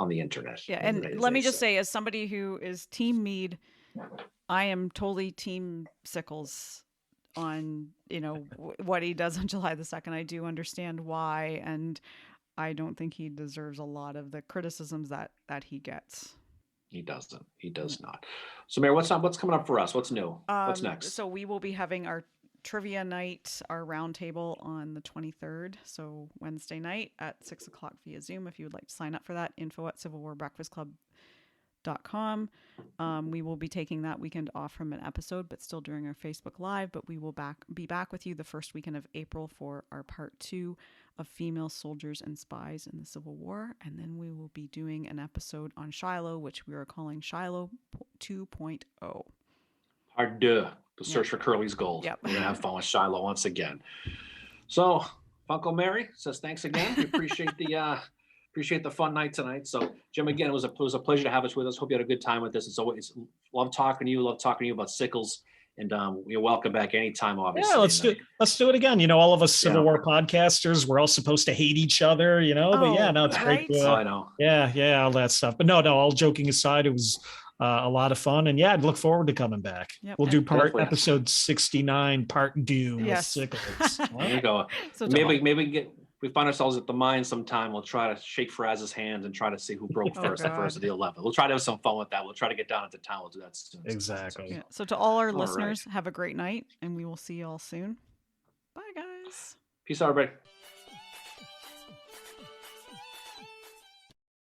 the internet. Yeah, and let me just say, as somebody who is Team Mead, I am totally Team Sickles on what he does on July the 2nd. I do understand why, and I don't think he deserves a lot of the criticisms that he gets. He doesn't. He does not. So Mary, what's coming up for us? What's new? What's next? So we will be having our trivia night, our roundtable on the 23rd. So Wednesday night at 6:00 via Zoom. If you would like to sign up for that, info@civilwarbreakfastclub.com. We will be taking that weekend off from an episode, but still doing our Facebook Live. But we will be back with you the first weekend of April for our part 2 of female soldiers and spies in the Civil War. And then we will be doing an episode on Shiloh, which we are calling Shiloh 2.0. Part 2, the search for Curly's gold. Yep. We're going to have fun with Shiloh once again. So Uncle Mary says thanks again. We appreciate the fun night tonight. So Jim, again, it was a pleasure to have us with us. Hope you had a good time with this. It's always love talking to you about Sickles, and you're welcome back anytime, obviously. Yeah, let's do it again. All of us Civil War podcasters, we're all supposed to hate each other, but it's great. I know. Yeah, all that stuff. But no, all joking aside, it was a lot of fun, and I'd look forward to coming back. Yep. We'll do episode 69, part 2 with Sickles. There you go. So maybe we find ourselves at the mine sometime, we'll try to shake Fraz's hand and try to see who broke first, the first of the 11. We'll try to have some fun with that. We'll try to get down into town. We'll do that soon. Exactly. Yeah. So to all our listeners, have a great night, and we will see you all soon. Bye, guys. Peace out, everybody.